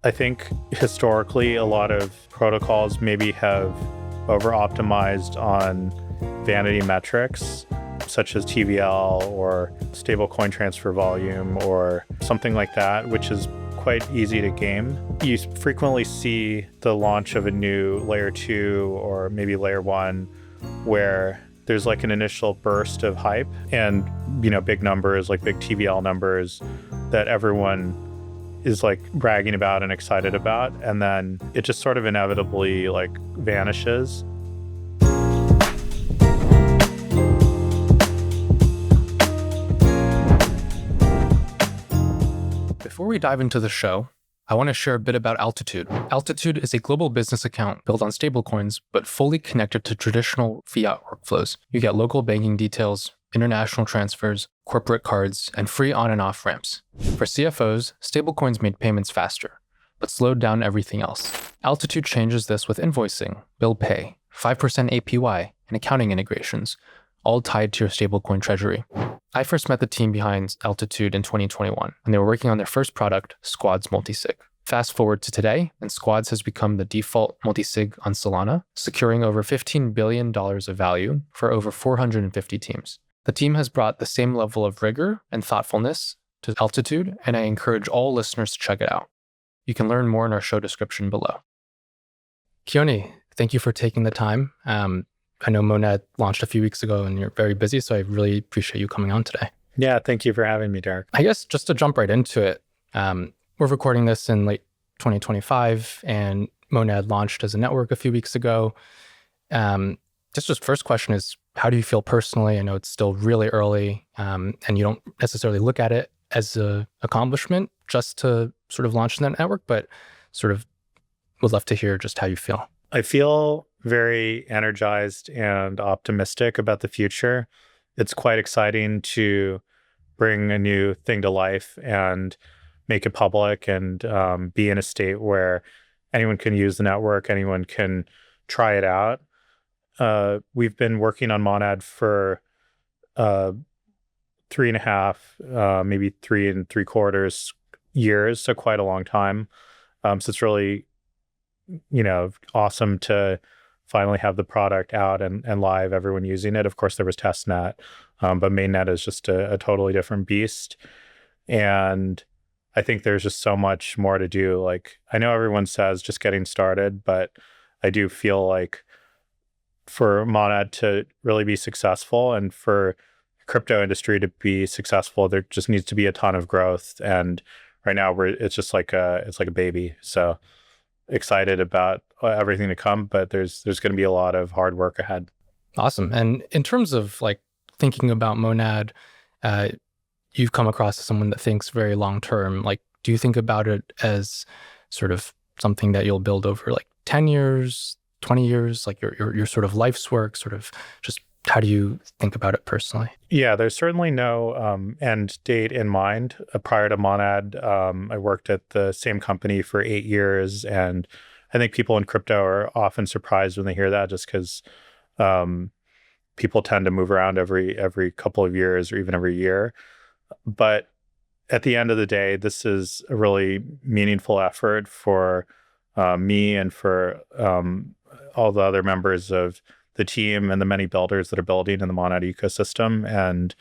I think historically, a lot of protocols maybe have over-optimized on vanity metrics, such as TVL or stablecoin transfer volume or something like that, which is quite easy to game. You frequently see the launch of a new layer 2 or maybe layer 1 where there's like an initial burst of hype and, big numbers, like big TVL numbers that everyone is like bragging about and excited about. And then it just sort of inevitably like vanishes. Before we dive into the show, I want to share a bit about Altitude. Altitude is a global business account built on stablecoins, but fully connected to traditional fiat workflows. You get local banking details, international transfers, corporate cards, and free on and off ramps. For CFOs, stablecoins made payments faster, but slowed down everything else. Altitude changes this with invoicing, bill pay, 5% APY, and accounting integrations, all tied to your stablecoin treasury. I first met the team behind Altitude in 2021, and they were working on their first product, Squads Multisig. Fast forward to today, and Squads has become the default multisig on Solana, securing over $15 billion of value for over 450 teams. The team has brought the same level of rigor and thoughtfulness to Altitude, and I encourage all listeners to check it out. You can learn more in our show description below. Keone, thank you for taking the time. I know Monad launched a few weeks ago and you're very busy, so I really appreciate you coming on today. Yeah, thank you for having me, Derek. I guess just to jump right into it, we're recording this in late 2025 and Monad launched as a network a few weeks ago. Just first question is, how do you feel personally? I know it's still really early and you don't necessarily look at it as an accomplishment just to sort of launch that network, but sort of would love to hear just how you feel. I feel very energized and optimistic about the future. It's quite exciting to bring a new thing to life and make it public and be in a state where anyone can use the network, anyone can try it out. We've been working on Monad for 3.5, maybe 3.75 years, so quite a long time. So it's really, awesome to finally have the product out and live, everyone using it. Of course, there was testnet, but mainnet is just a totally different beast. And I think there's just so much more to do. Like, I know everyone says just getting started, but I do feel like for Monad to really be successful and for crypto industry to be successful, there just needs to be a ton of growth. And right now it's just like it's like a baby. So excited about everything to come, but there's going to be a lot of hard work ahead. Awesome. And in terms of like thinking about Monad, you've come across as someone that thinks very long term. Like, do you think about it as sort of something that you'll build over like 10 years, 20 years, like your sort of life's work, sort of just how do you think about it personally? Yeah, there's certainly no end date in mind. Prior to Monad, I worked at the same company for 8 years, and I think people in crypto are often surprised when they hear that, just because people tend to move around every couple of years or even every year. But at the end of the day, this is a really meaningful effort for me and for all the other members of the team and the many builders that are building in the Monad ecosystem. And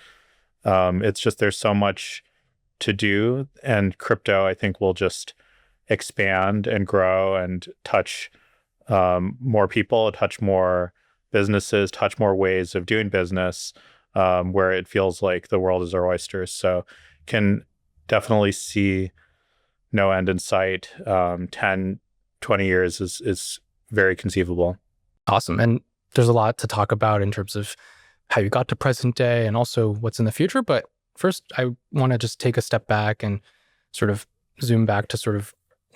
it's just, there's so much to do, and crypto, I think, will just expand and grow and touch more people, touch more businesses, touch more ways of doing business, where it feels like the world is our oyster. So can definitely see no end in sight. 10, 20 years is very conceivable. Awesome. And there's a lot to talk about in terms of how you got to present day and also what's in the future. But first, I want to just take a step back and sort of zoom back to sort of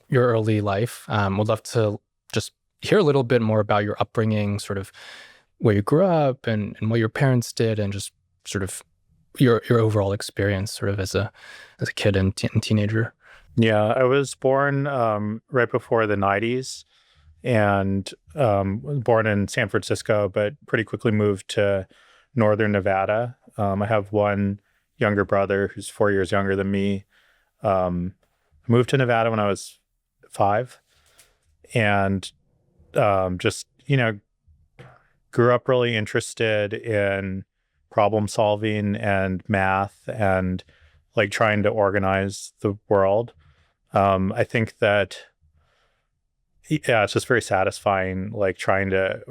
your early life. Would love to just hear a little bit more about your upbringing, sort of where you grew up and what your parents did, and just sort of your overall experience sort of as a kid and teenager. Yeah, I was born right before the 90s. And was born in San Francisco, but pretty quickly moved to northern Nevada. I have one younger brother who's 4 years younger than me. Moved to Nevada when I was 5, and just grew up really interested in problem solving and math and like trying to organize the world. I think that, yeah, it's just very satisfying, like trying to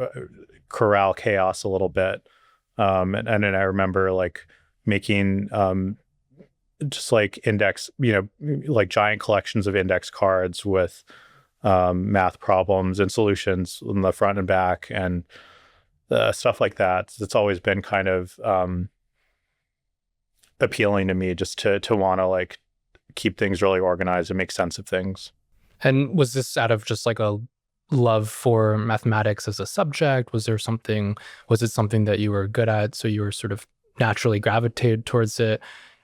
corral chaos a little bit. And then I remember like making just like index, like giant collections of index cards with math problems and solutions in the front and back and stuff like that. It's always been kind of appealing to me, just to want to like keep things really organized and make sense of things. And was this out of just like a love for mathematics as a subject? Was it something that you were good at, so you were sort of naturally gravitated towards it?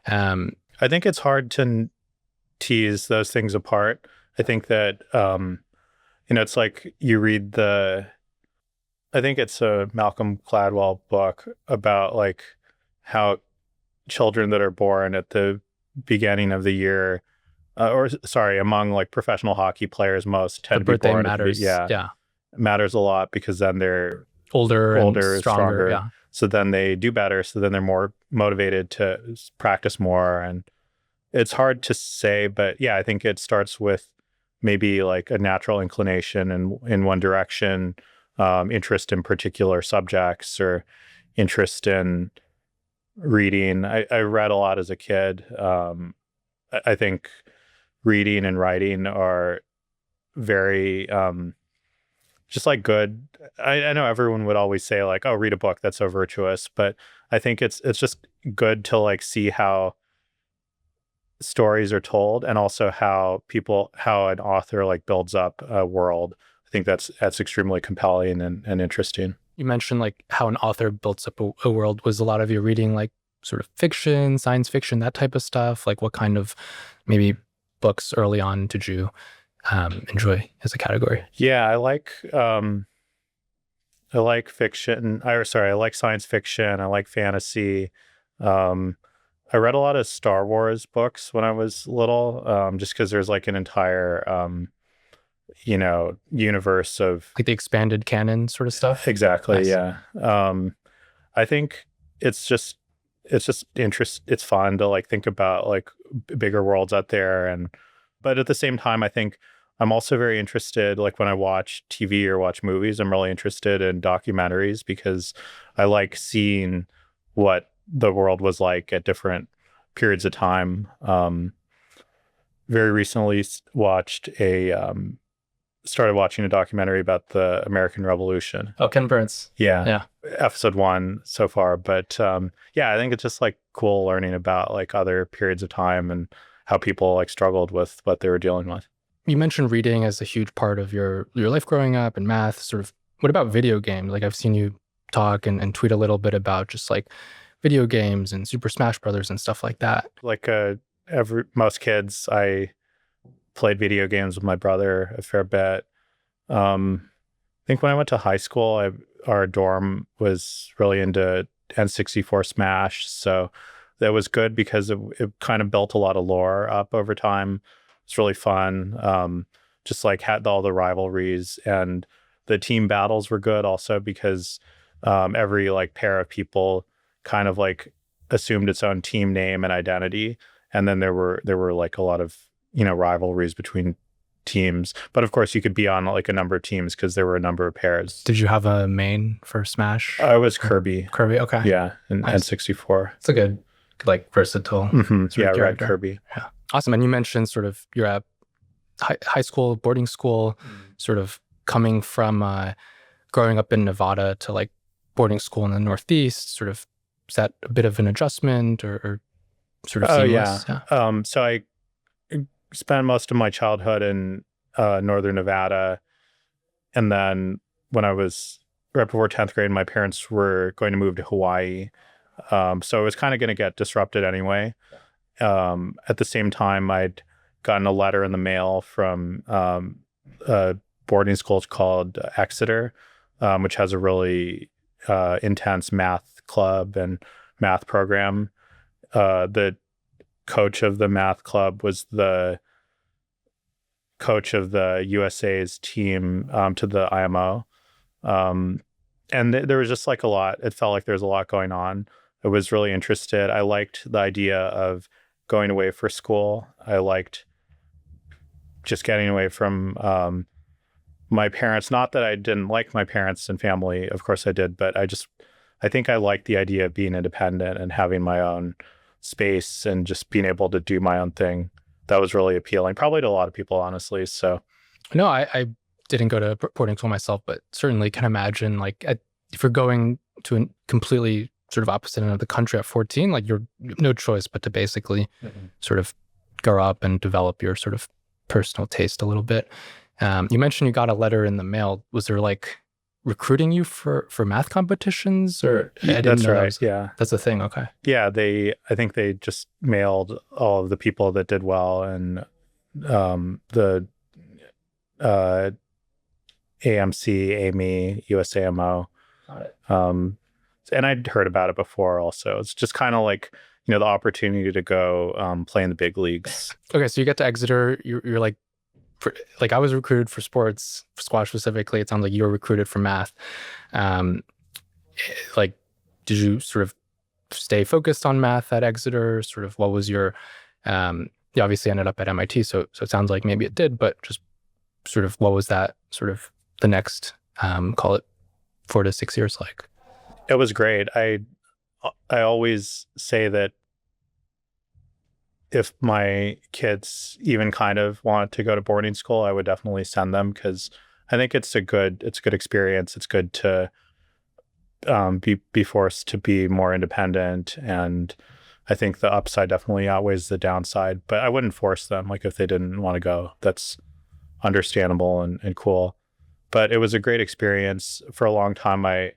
I think it's hard to tease those things apart. I think that, it's like you read I think it's a Malcolm Gladwell book about like how children that are born at the beginning of the year, among like professional hockey players, most The tend to be birthday born matters. Yeah. matters a lot, because then they're Older and stronger. Yeah. So then they do better. So then they're more motivated to practice more. And it's hard to say, but yeah, I think it starts with maybe like a natural inclination in one direction, interest in particular subjects, or interest in reading. I read a lot as a kid. I think reading and writing are very just like good. I know everyone would always say like, oh, read a book, that's so virtuous, but I think it's just good to like see how stories are told, and also how an author like builds up a world. I think that's extremely compelling and interesting. You mentioned like how an author builds up a world. Was a lot of your reading like sort of fiction, science fiction, that type of stuff? Like what kind of maybe books early on did you enjoy as a category? Yeah, I like fiction. I like science fiction. I like fantasy. Um, I read a lot of Star Wars books when I was little, just because there's like an entire, universe of. Like the expanded canon sort of stuff? Exactly. Nice. Yeah. I think it's just it's fun to like think about like bigger worlds out there, but at the same time, I think I'm also very interested, like when I watch TV or watch movies, I'm really interested in documentaries, because I like seeing what the world was like at different periods of time. Very recently started watching a documentary about the American Revolution. Oh, Ken Burns. Yeah. Episode 1 so far. But yeah, I think it's just like cool learning about like other periods of time and how people like struggled with what they were dealing with. You mentioned reading as a huge part of your life growing up, and math. Sort of, what about video games? Like I've seen you talk and tweet a little bit about just like video games and Super Smash Brothers and stuff like that. Like most kids, I played video games with my brother a fair bit. I think when I went to high school, our dorm was really into N64 Smash, so that was good because it kind of built a lot of lore up over time. It's really fun. Just like had all the rivalries, and the team battles were good also, because every like pair of people kind of like assumed its own team name and identity, and then there were like a lot of rivalries between teams. But of course, you could be on like a number of teams because there were a number of pairs. Did you have a main for Smash? I was Kirby. Kirby, okay. Yeah, and Nice. N64. It's a good, like, versatile sort Yeah, of Red character. Kirby. Yeah. Awesome. And you mentioned sort of you're at high school, boarding school, sort of coming from growing up in Nevada to like boarding school in the Northeast. Sort of, is that a bit of an adjustment or sort of seamless? Yeah. So I spent most of my childhood in northern Nevada, and then when I was right before 10th grade, my parents were going to move to Hawaii, so it was kind of going to get disrupted anyway. At the same time, I'd gotten a letter in the mail from a boarding school called Exeter, which has a really intense math club and math program. The coach of the math club was the coach of the USA's team to the IMO. Um, and there was just like a lot. It felt like there was a lot going on. I was really interested. I liked the idea of going away for school. I liked just getting away from my parents. Not that I didn't like my parents and family, of course I did, but I think I liked the idea of being independent and having my own space and just being able to do my own thing. That was really appealing, probably to a lot of people, honestly. So, No, I didn't go to boarding school myself, but certainly can imagine like if you're going to a completely sort of opposite end of the country at 14, like you're no choice but to basically sort of grow up and develop your sort of personal taste a little bit. You mentioned you got a letter in the mail. Was there like recruiting you for math competitions, or I didn't that's know that right. was Yeah. that's a thing. Okay. Yeah. I think they just mailed all of the people that did well, and the uh, AMC, AME, USAMO. Got it. And I'd heard about it before also. It's just kind of like, the opportunity to go play in the big leagues. Okay, so you get to Exeter. You're like I was recruited for sports, for squash specifically. It sounds like you were recruited for math. Um, like, did you sort of stay focused on math at Exeter? Sort of, what was your? You obviously ended up at MIT, so it sounds like maybe it did, but just sort of, what was that sort of the next, call it 4 to 6 years like? It was great. I always say that if my kids even kind of want to go to boarding school, I would definitely send them, because I think it's a good experience. It's good to be forced to be more independent, and I think the upside definitely outweighs the downside. But I wouldn't force them. Like, if they didn't want to go, that's understandable and cool. But it was a great experience. For a long time, I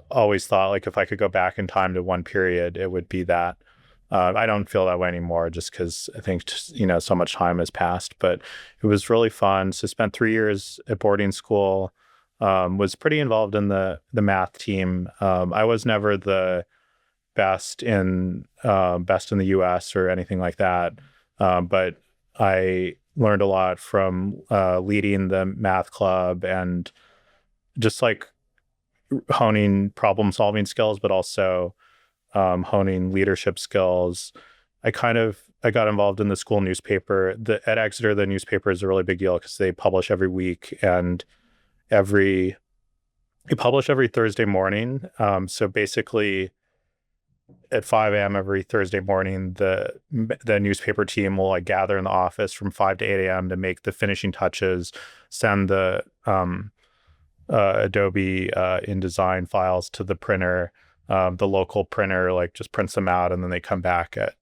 always thought, like, if I could go back in time to one period, it would be that. I don't feel that way anymore, just because I think so much time has passed. But it was really fun. So spent 3 years at boarding school. Was pretty involved in the math team. I was never the best in the U.S. or anything like that, but I learned a lot from leading the math club and just like honing problem solving skills, but also honing leadership skills. I got involved in the school newspaper. At Exeter, the newspaper is a really big deal because they publish every week, and we publish every Thursday morning. So basically, at 5 a.m. every Thursday morning, the newspaper team will like gather in the office from 5 to 8 a.m. to make the finishing touches, send the Adobe InDesign files to the printer. The local printer like just prints them out, and then they come back at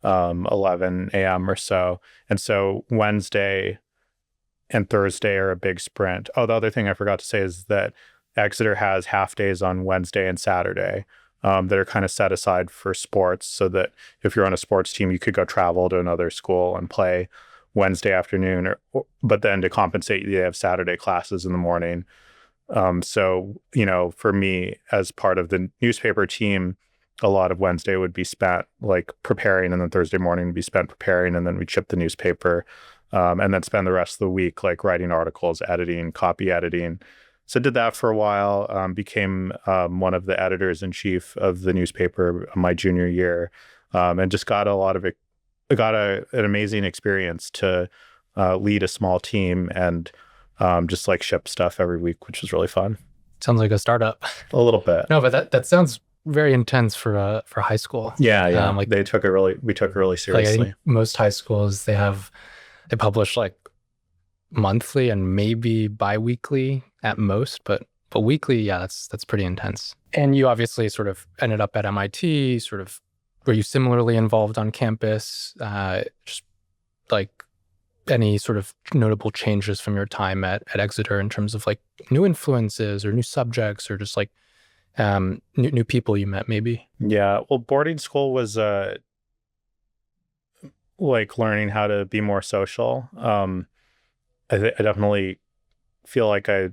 11 a.m. or so. And so Wednesday and Thursday are a big sprint. Oh, the other thing I forgot to say is that Exeter has half days on Wednesday and Saturday that are kind of set aside for sports, so that if you're on a sports team, you could go travel to another school and play Wednesday afternoon, but then to compensate, they have Saturday classes in the morning. So, for me, as part of the newspaper team, a lot of Wednesday would be spent like preparing, and then Thursday morning would be spent preparing, and then we'd ship the newspaper, and then spend the rest of the week like writing articles, editing, copy editing. So did that for a while, became one of the editors in chief of the newspaper my junior year, and just got an amazing experience to lead a small team and just like ship stuff every week, which was really fun. Sounds like a startup. A little bit. No, but that sounds very intense for high school. Yeah. Like we took it really like I seriously. think most high schools they publish like monthly and maybe bi-weekly at most, but weekly, yeah, that's pretty intense. And you obviously sort of ended up at MIT. Sort of, were you similarly involved on campus? Just like any sort of notable changes from your time at Exeter in terms of like new influences or new subjects, or just like new people you met maybe? Yeah, well, boarding school was like learning how to be more social. I definitely feel like I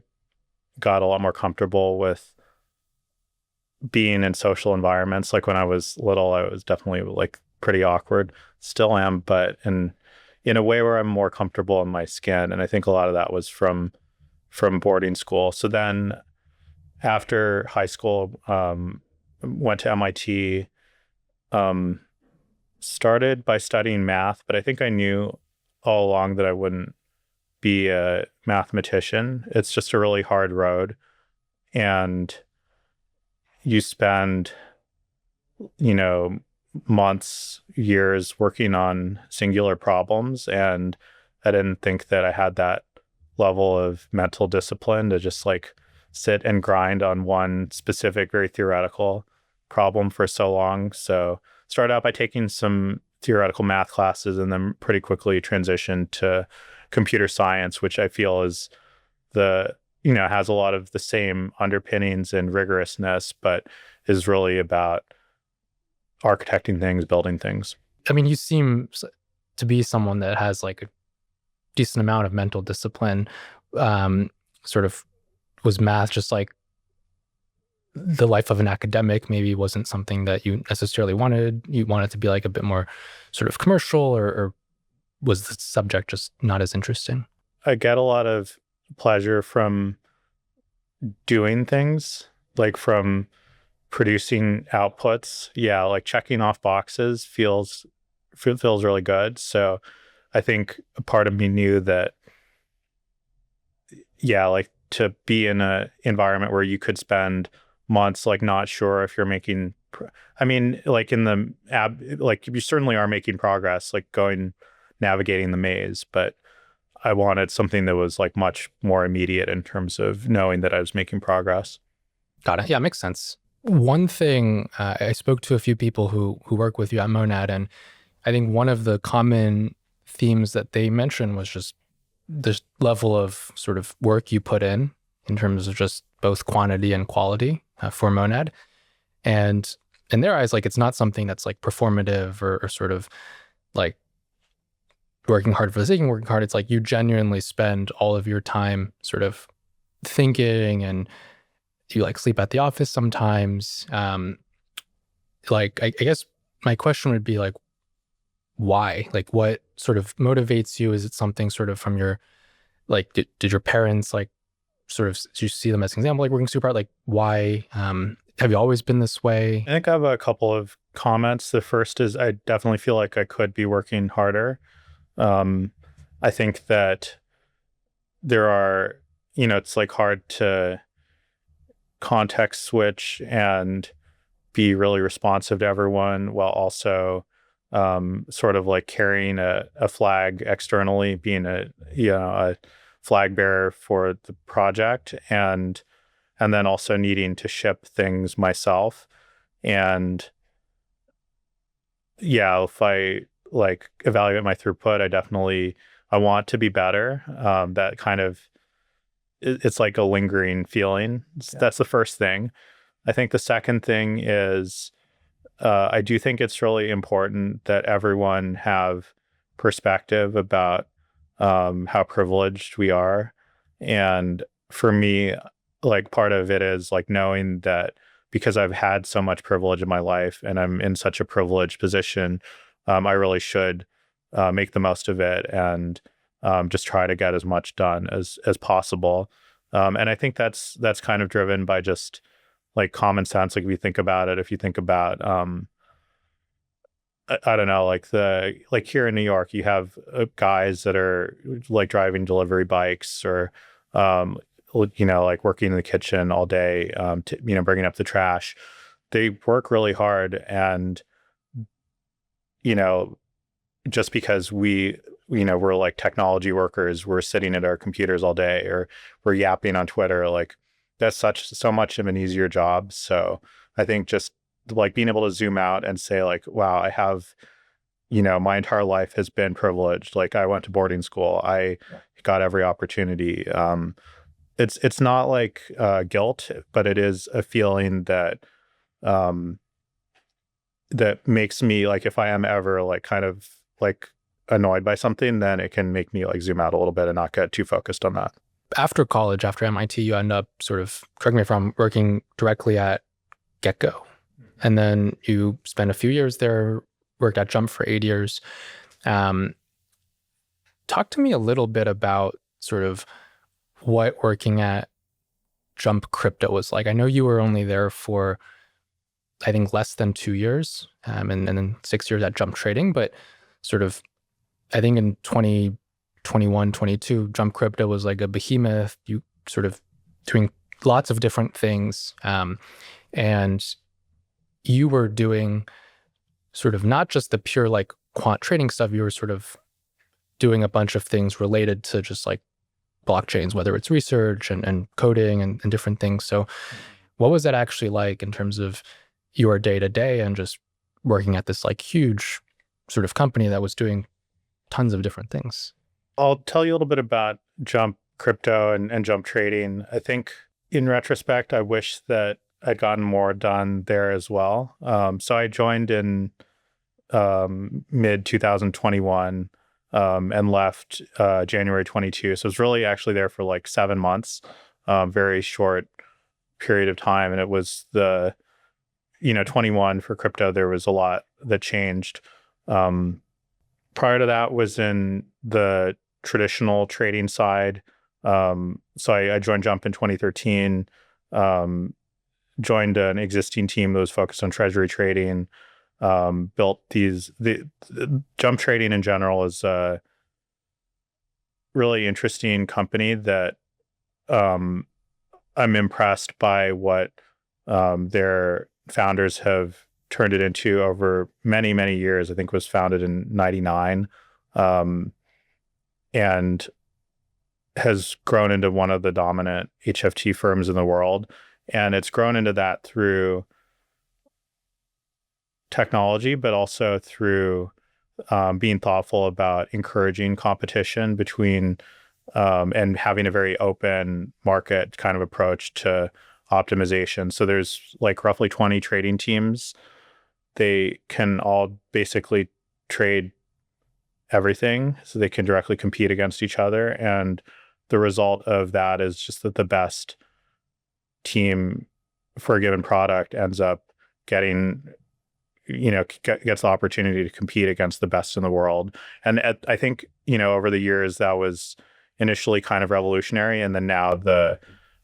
got a lot more comfortable with being in social environments. Like when I was little, I was definitely like pretty awkward. Still am, but in a way where I'm more comfortable in my skin. And I think a lot of that was from boarding school. So then after high school, went to MIT, um, started by studying math, but I think I knew all along that I wouldn't be a mathematician. It's just a really hard road. And you spend, you know, months, years working on singular problems. And I didn't think that I had that level of mental discipline to just like sit and grind on one specific, very theoretical problem for so long. So started out by taking some theoretical math classes and then pretty quickly transitioned to computer science, which I feel is has a lot of the same underpinnings and rigorousness, but is really about architecting things, building things. I mean, you seem to be someone that has like a decent amount of mental discipline. Sort of was math just like the life of an academic maybe wasn't something that you necessarily wanted. You wanted to be like a bit more sort of commercial, or was the subject just not as interesting? I get a lot of pleasure from doing things, like from producing outputs. Yeah, like checking off boxes feels really good. So I think a part of me knew that, yeah, like to be in a environment where you could spend months like not sure if you're making I mean, like in the like you certainly are making progress, like navigating the maze, but I wanted something that was like much more immediate in terms of knowing that I was making progress. Got it. Yeah, makes sense. One thing, I spoke to a few people who work with you at Monad, and I think one of the common themes that they mentioned was just the level of sort of work you put in terms of just both quantity and quality for Monad. And in their eyes, like it's not something that's like performative or sort of like working hard for the sake of working hard. It's like you genuinely spend all of your time sort of thinking, and you like sleep at the office sometimes. Like I guess my question would be like, why? Like what sort of motivates you? Is it something sort of from your, like, did your parents like sort of, did you see them as an example, like working super hard? Like why? Have you always been this way? I think I have a couple of comments. The first is I definitely feel like I could be working harder. I think that there are, it's like hard to context switch and be really responsive to everyone while also sort of like carrying a flag externally, being a flag bearer for the project, and then also needing to ship things myself. And yeah, if I like evaluate my throughput, I want to be better. That kind of it's like a lingering feeling. Yeah. That's the first thing. I think the second thing is I do think it's really important that everyone have perspective about how privileged we are. And for me, like part of it is like knowing that because I've had so much privilege in my life and I'm in such a privileged position, I really should make the most of it and just try to get as much done as possible. And I think that's kind of driven by just like common sense. Like if you think about it, if you think about I don't know, like here in New York, you have guys that are like driving delivery bikes or like working in the kitchen all day, bringing up the trash. They work really hard, and just because we're like technology workers, we're sitting at our computers all day, or we're yapping on Twitter, like that's so much of an easier job. So I think just like being able to zoom out and say like, wow, I have, my entire life has been privileged. Like I went to boarding school. I got every opportunity. It's not like guilt, but it is a feeling that that makes me like, if I am ever like kind of like annoyed by something, then it can make me like zoom out a little bit and not get too focused on that. After college, after MIT, you end up sort of, correct me if I'm, working directly at Get-Go. And then you spent a few years there, worked at Jump for 8 years. Talk to me a little bit about sort of what working at Jump Crypto was like. I know you were only there for, I think, less than 2 years, and then 6 years at Jump Trading, but sort of, I think in 2021, 22, Jump Crypto was like a behemoth. You sort of doing lots of different things. And you were doing sort of not just the pure like quant trading stuff, you were sort of doing a bunch of things related to just like blockchains, whether it's research and coding and different things. So what was that actually like in terms of your day to day and just working at this like huge sort of company that was doing tons of different things? I'll tell you a little bit about Jump Crypto and Jump Trading. I think in retrospect, I wish that I'd gotten more done there as well. So I joined in mid 2021 and left January 22. So I was really actually there for like 7 months, very short period of time. And it was 21 for crypto, there was a lot that changed. Prior to that was in the traditional trading side. So I joined Jump in 2013, joined an existing team that was focused on treasury trading, built the Jump Trading in general is a really interesting company that I'm impressed by what their founders have turned it into over many, many years. I think it was founded in 99, and has grown into one of the dominant HFT firms in the world. And it's grown into that through technology, but also through being thoughtful about encouraging competition between and having a very open market kind of approach to optimization. So there's like roughly 20 trading teams. They can all basically trade everything, so they can directly compete against each other. And the result of that is just that the best team for a given product ends up getting, gets the opportunity to compete against the best in the world. And I think, over the years that was initially kind of revolutionary. And then now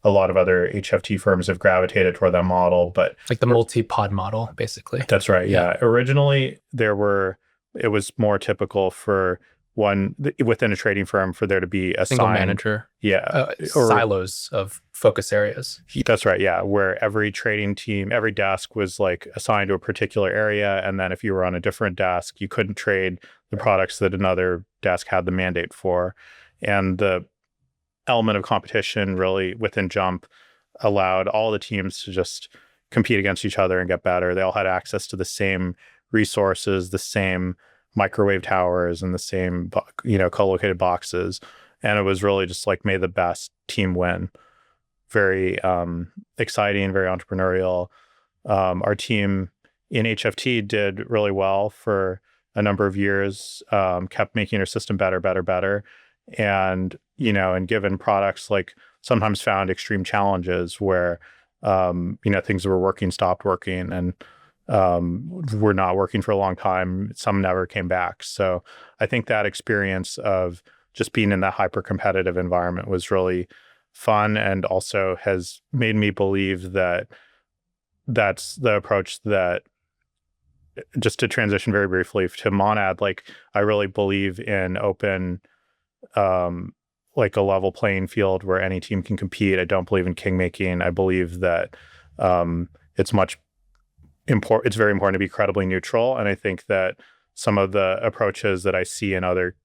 a lot of other HFT firms have gravitated toward that model, but Like the multi-pod model, basically. that's right. Yeah. Originally it was more typical for one within a trading firm for there to be a Single manager. Yeah. Silos of focus areas. That's right. Yeah. Where every trading team, every desk was like assigned to a particular area. And then if you were on a different desk, you couldn't trade the products that another desk had the mandate for. And the element of competition really within Jump allowed all the teams to just compete against each other and get better. They all had access to the same resources, the same microwave towers, and the same, co-located boxes. And it was really just like made the best team win. Very exciting, very entrepreneurial. Our team in HFT did really well for a number of years, kept making our system better, better, better. And, and given products like sometimes found extreme challenges where, things that were working stopped working and were not working for a long time. Some never came back. So I think that experience of just being in that hyper competitive environment was really fun, and also has made me believe that that's the approach that, just to transition very briefly to Monad, like I really believe in open, like a level playing field where any team can compete. I don't believe in kingmaking. I believe that it's very important to be credibly neutral. And I think that some of the approaches that I see in other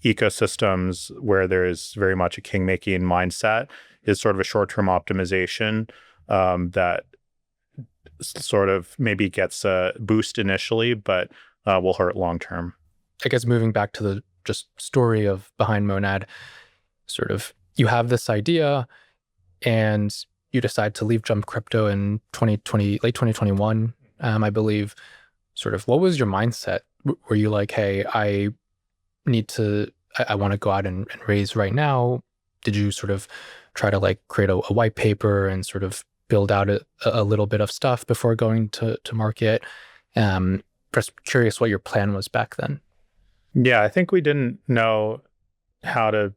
ecosystems where there is very much a king-making mindset is sort of a short-term optimization that sort of maybe gets a boost initially, but will hurt long-term. I guess moving back to the just story of behind Monad, sort of you have this idea and you decide to leave Jump Crypto in 2020, late 2021, I believe. Sort of what was your mindset? Were you like, hey, I want to go out and raise right now? Did you sort of try to like create a white paper and sort of build out a little bit of stuff before going to market? Just curious what your plan was back then. Yeah, I think we didn't know how to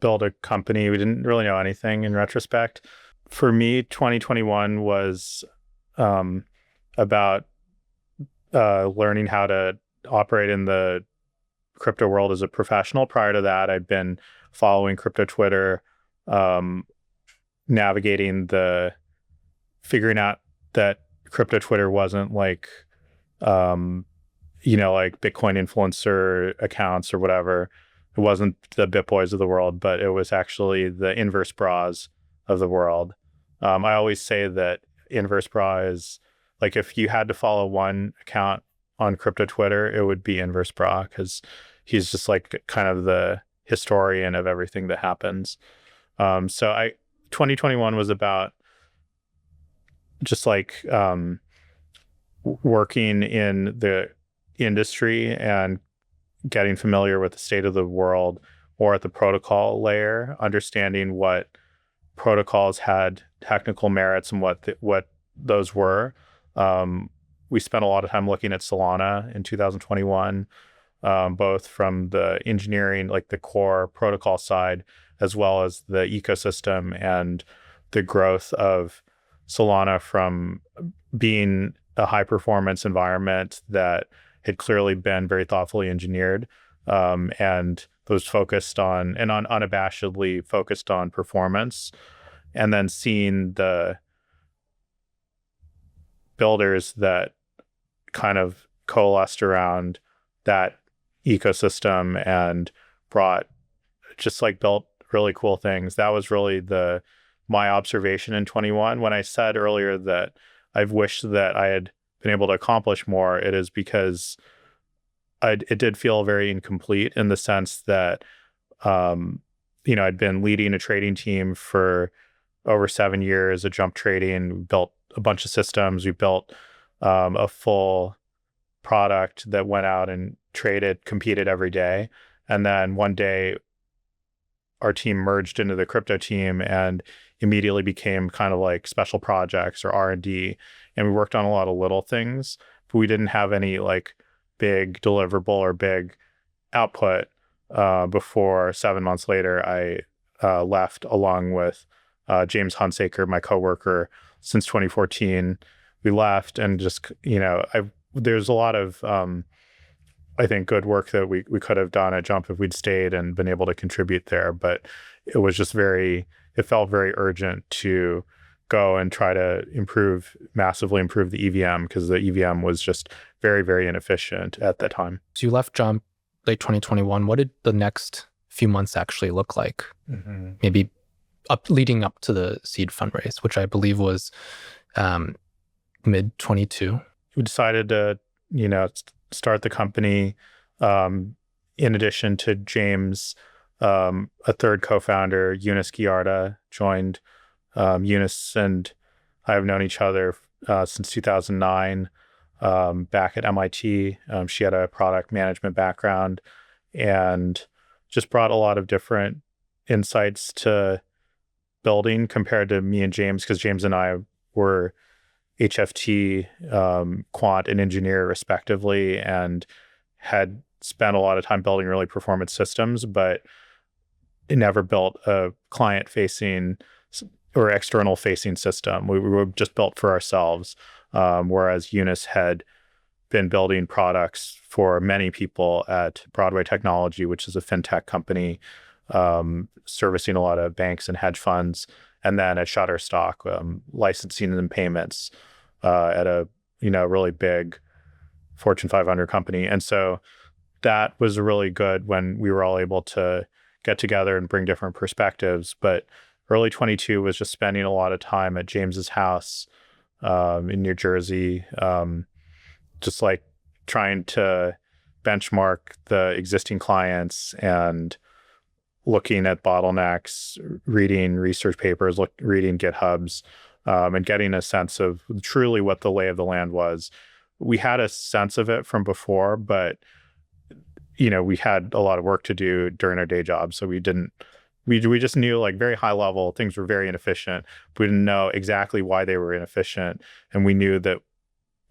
build a company. We didn't really know anything in retrospect. For me, 2021 was um, about learning how to operate in the crypto world as a professional. Prior to that, I'd been following crypto Twitter, um, navigating figuring out that crypto Twitter wasn't like, um, like Bitcoin influencer accounts or whatever. It wasn't the BitBoys of the world, but it was actually the inverse bras of the world. I always say that inverse bra is like if you had to follow one account on crypto Twitter, it would be inverse bra because he's just like kind of the historian of everything that happens. So 2021 was about just like working in the industry and getting familiar with the state of the world or at the protocol layer, understanding what protocols had technical merits and what those were. We spent a lot of time looking at Solana in 2021, both from the engineering, like the core protocol side, as well as the ecosystem and the growth of Solana from being a high performance environment that had clearly been very thoughtfully engineered, and was focused on and unabashedly focused on performance, and then seeing the builders that kind of coalesced around that ecosystem and brought just like built really cool things. That was really the my observation in 21. When I said earlier that I've wished that I had been able to accomplish more, it is because it did feel very incomplete in the sense that I'd been leading a trading team for over 7 years, a jump trading. We built a bunch of systems. We built a full product that went out and traded, competed every day. And then one day, our team merged into the crypto team and immediately became kind of like special projects or R&D. And we worked on a lot of little things, but we didn't have any like big deliverable or big output before 7 months later, I left along with James Hunsaker, my coworker, since 2014. We left and just, there's a lot of, I think, good work that we could have done at Jump if we'd stayed and been able to contribute there. But it was just it felt very urgent to go and try to massively improve the EVM because the EVM was just very, very inefficient at that time. So you left Jump late 2021. What did the next few months actually look like? Mm-hmm. Maybe leading up to the seed fundraise, which I believe was mid 22. We decided to, start the company. In addition to James, a third co-founder, Eunice Giarda, joined. Eunice and I have known each other since 2009, back at MIT. She had a product management background and just brought a lot of different insights to building compared to me and James, because James and I were HFT, quant and engineer respectively, and had spent a lot of time building really performance systems, but never built a client facing or external facing system. We were just built for ourselves. Whereas Eunice had been building products for many people at Broadway Technology, which is a fintech company, servicing a lot of banks and hedge funds. And then at Shutterstock, licensing and payments at a really big Fortune 500 company. And so that was really good when we were all able to get together and bring different perspectives. But early 22 was just spending a lot of time at James's house in New Jersey, just like trying to benchmark the existing clients and looking at bottlenecks, reading research papers, reading GitHubs, and getting a sense of truly what the lay of the land was. We had a sense of it from before, but we had a lot of work to do during our day jobs, so we just knew like very high level things were very inefficient. We didn't know exactly why they were inefficient, and we knew that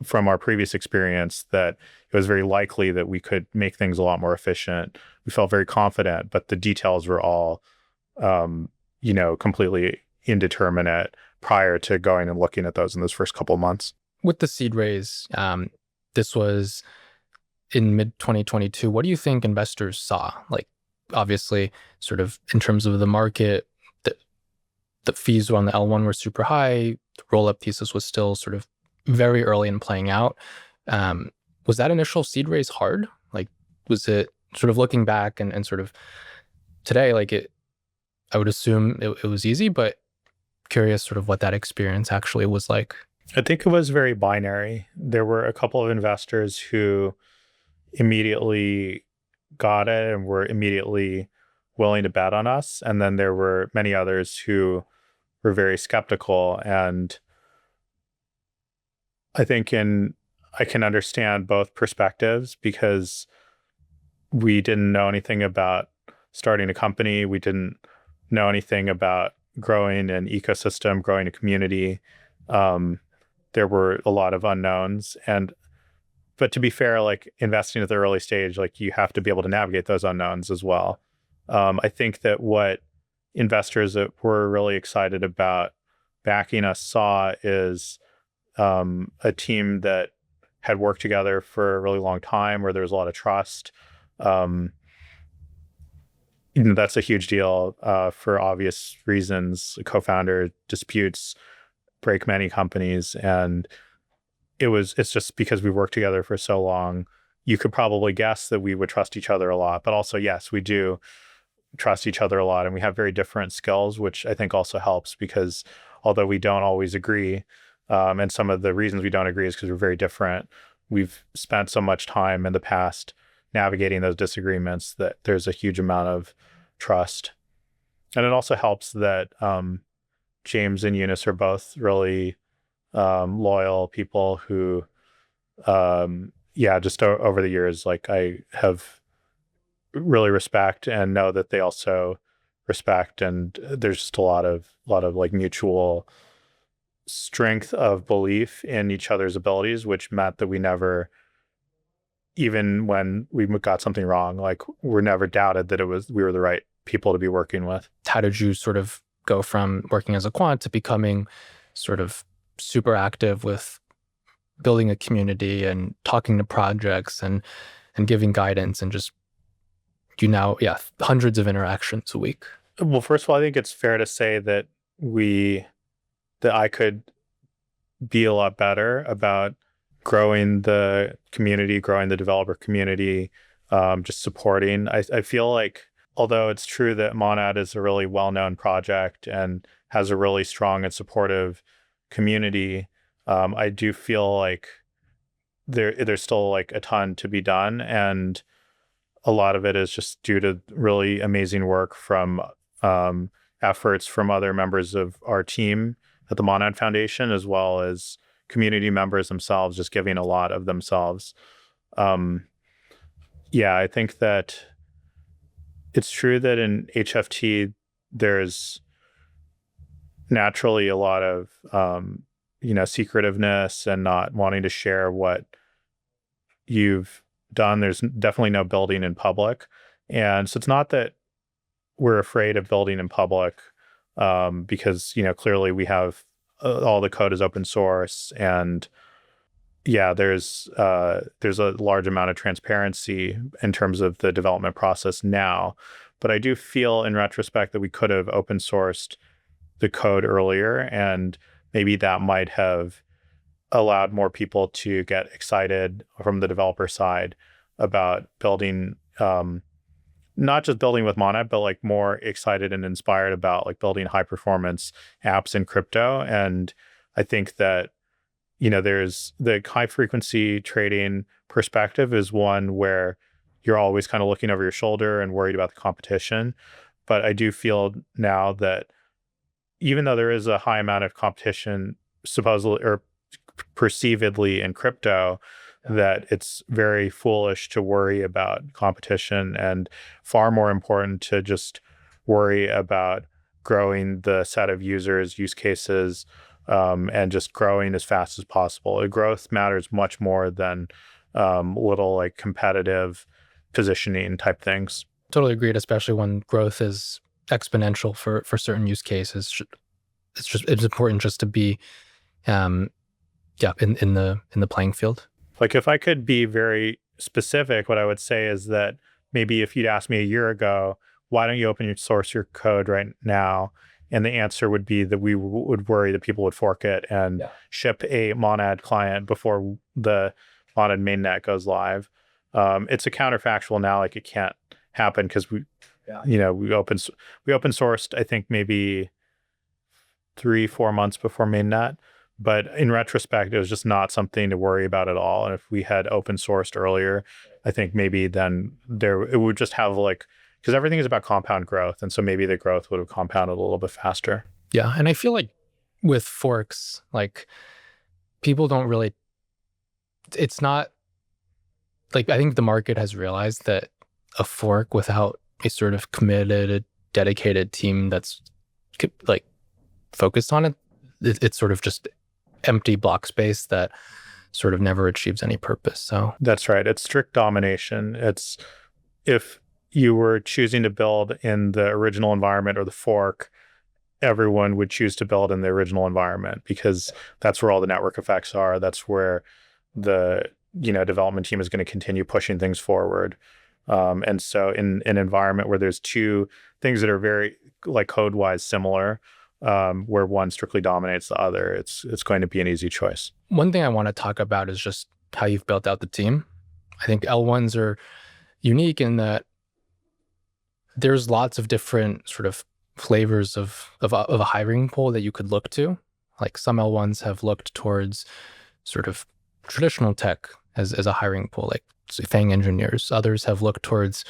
from our previous experience that it was very likely that we could make things a lot more efficient. We felt very confident, but the details were all, completely indeterminate prior to going and looking at those in those first couple of months. With the seed raise, this was in mid 2022. What do you think investors saw? Like, obviously, sort of in terms of the market, the fees on the L1 were super high. The roll-up thesis was still sort of very early in playing out. Was that initial seed raise hard? Like, was it sort of looking back and sort of today, I would assume it was easy, but curious sort of what that experience actually was like. I think it was very binary. There were a couple of investors who immediately got it and were immediately willing to bet on us. And then there were many others who were very skeptical. And I can understand both perspectives because we didn't know anything about starting a company. We didn't know anything about growing an ecosystem, growing a community. There were a lot of unknowns. But to be fair, like investing at the early stage, like you have to be able to navigate those unknowns as well. I think that what investors that were really excited about backing us saw is a team that had worked together for a really long time where there was a lot of trust. That's a huge deal for obvious reasons. Co-founder disputes break many companies, and it's just because we worked together for so long. You could probably guess that we would trust each other a lot, but also, yes, we do trust each other a lot, and we have very different skills, which I think also helps because although we don't always agree, and some of the reasons we don't agree is because we're very different, we've spent so much time in the past navigating those disagreements that there's a huge amount of trust. And it also helps that James and Eunice are both really loyal people who, just over the years, like I have really respect and know that they also respect, and there's just a lot of like mutual strength of belief in each other's abilities, which meant that we never, even when we got something wrong, like we're never doubted that we were the right people to be working with. How did you sort of go from working as a quant to becoming sort of super active with building a community and talking to projects and giving guidance and just hundreds of interactions a week? Well, first of all, I think it's fair to say that I could be a lot better about growing the community, growing the developer community, just supporting. I feel like, although it's true that Monad is a really well-known project and has a really strong and supportive community, I do feel like there's still like a ton to be done, and a lot of it is just due to really amazing work from efforts from other members of our team at the Monad Foundation, as well as community members themselves, just giving a lot of themselves. I think that it's true that in HFT, there's naturally a lot of, secretiveness and not wanting to share what you've done. There's definitely no building in public. And so it's not that we're afraid of building in public, because, clearly we have all the code is open source, and there's a large amount of transparency in terms of the development process now. But I do feel in retrospect that we could have open sourced the code earlier, and maybe that might have allowed more people to get excited from the developer side about building, not just building with Monad, but like more excited and inspired about like building high performance apps in crypto. And I think that, there's the high frequency trading perspective is one where you're always kind of looking over your shoulder and worried about the competition. But I do feel now that even though there is a high amount of competition, supposedly or perceivedly in crypto, that it's very foolish to worry about competition, and far more important to just worry about growing the set of users, use cases, and just growing as fast as possible. Growth matters much more than little like competitive positioning type things. Totally agreed, especially when growth is exponential for certain use cases. It's important just to be in the playing field. Like if I could be very specific, what I would say is that maybe if you'd asked me a year ago, why don't you open source your code right now? And the answer would be that we would worry that people would fork it and ship a Monad client before the Monad mainnet goes live. It's a counterfactual now, like it can't happen because we open sourced, I think maybe 3-4 months before mainnet. But in retrospect, it was just not something to worry about at all. And if we had open sourced earlier, I think maybe then it would just have like, because everything is about compound growth. And so maybe the growth would have compounded a little bit faster. Yeah. And I feel like with forks, like people don't really, it's not like, I think the market has realized that a fork without a sort of committed, dedicated team that's like focused on it, it's sort of just empty block space that sort of never achieves any purpose. So that's right. It's strict domination. It's if you were choosing to build in the original environment or the fork, everyone would choose to build in the original environment because that's where all the network effects are. That's where the development team is going to continue pushing things forward. And so in an environment where there's two things that are very like code-wise similar, where one strictly dominates the other, it's going to be an easy choice. One thing I want to talk about is just how you've built out the team. I think L1s are unique in that there's lots of different sort of flavors of a hiring pool that you could look to. Like some L1s have looked towards sort of traditional tech as a hiring pool, like say, FANG engineers. Others have looked towards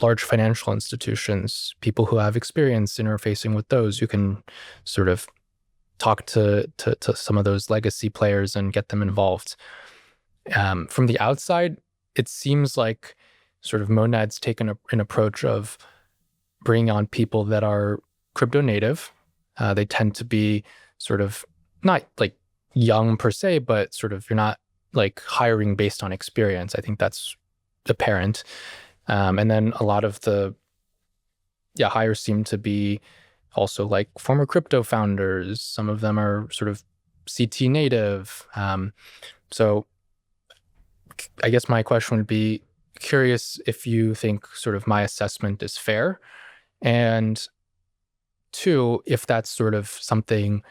large financial institutions, people who have experience interfacing with those. You can sort of talk to some of those legacy players and get them involved. From the outside, it seems like sort of Monad's taken an approach of bringing on people that are crypto native. They tend to be sort of not like young per se, but sort of you're not like hiring based on experience. I think that's apparent. And then a lot of the hires seem to be also like former crypto founders. Some of them are sort of CT native. So I guess my question would be curious if you think sort of my assessment is fair. And two, if that's sort of something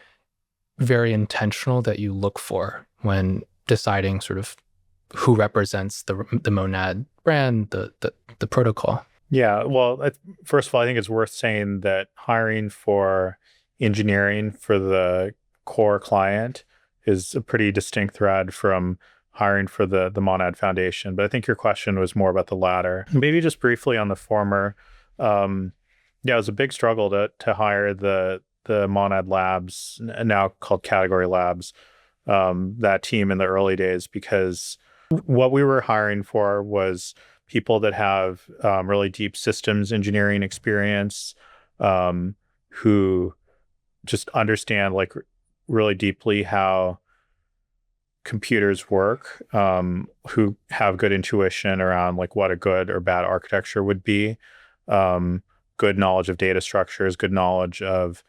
very intentional that you look for when deciding sort of who represents the Monad brand, the protocol. Yeah, well, first of all, I think it's worth saying that hiring for engineering for the core client is a pretty distinct thread from hiring for the Monad Foundation. But I think your question was more about the latter. Maybe just briefly on the former. It was a big struggle to hire the Monad Labs, now called Category Labs, that team in the early days, because what we were hiring for was people that have really deep systems engineering experience, who just understand like really deeply how computers work, who have good intuition around like what a good or bad architecture would be, good knowledge of data structures, good knowledge of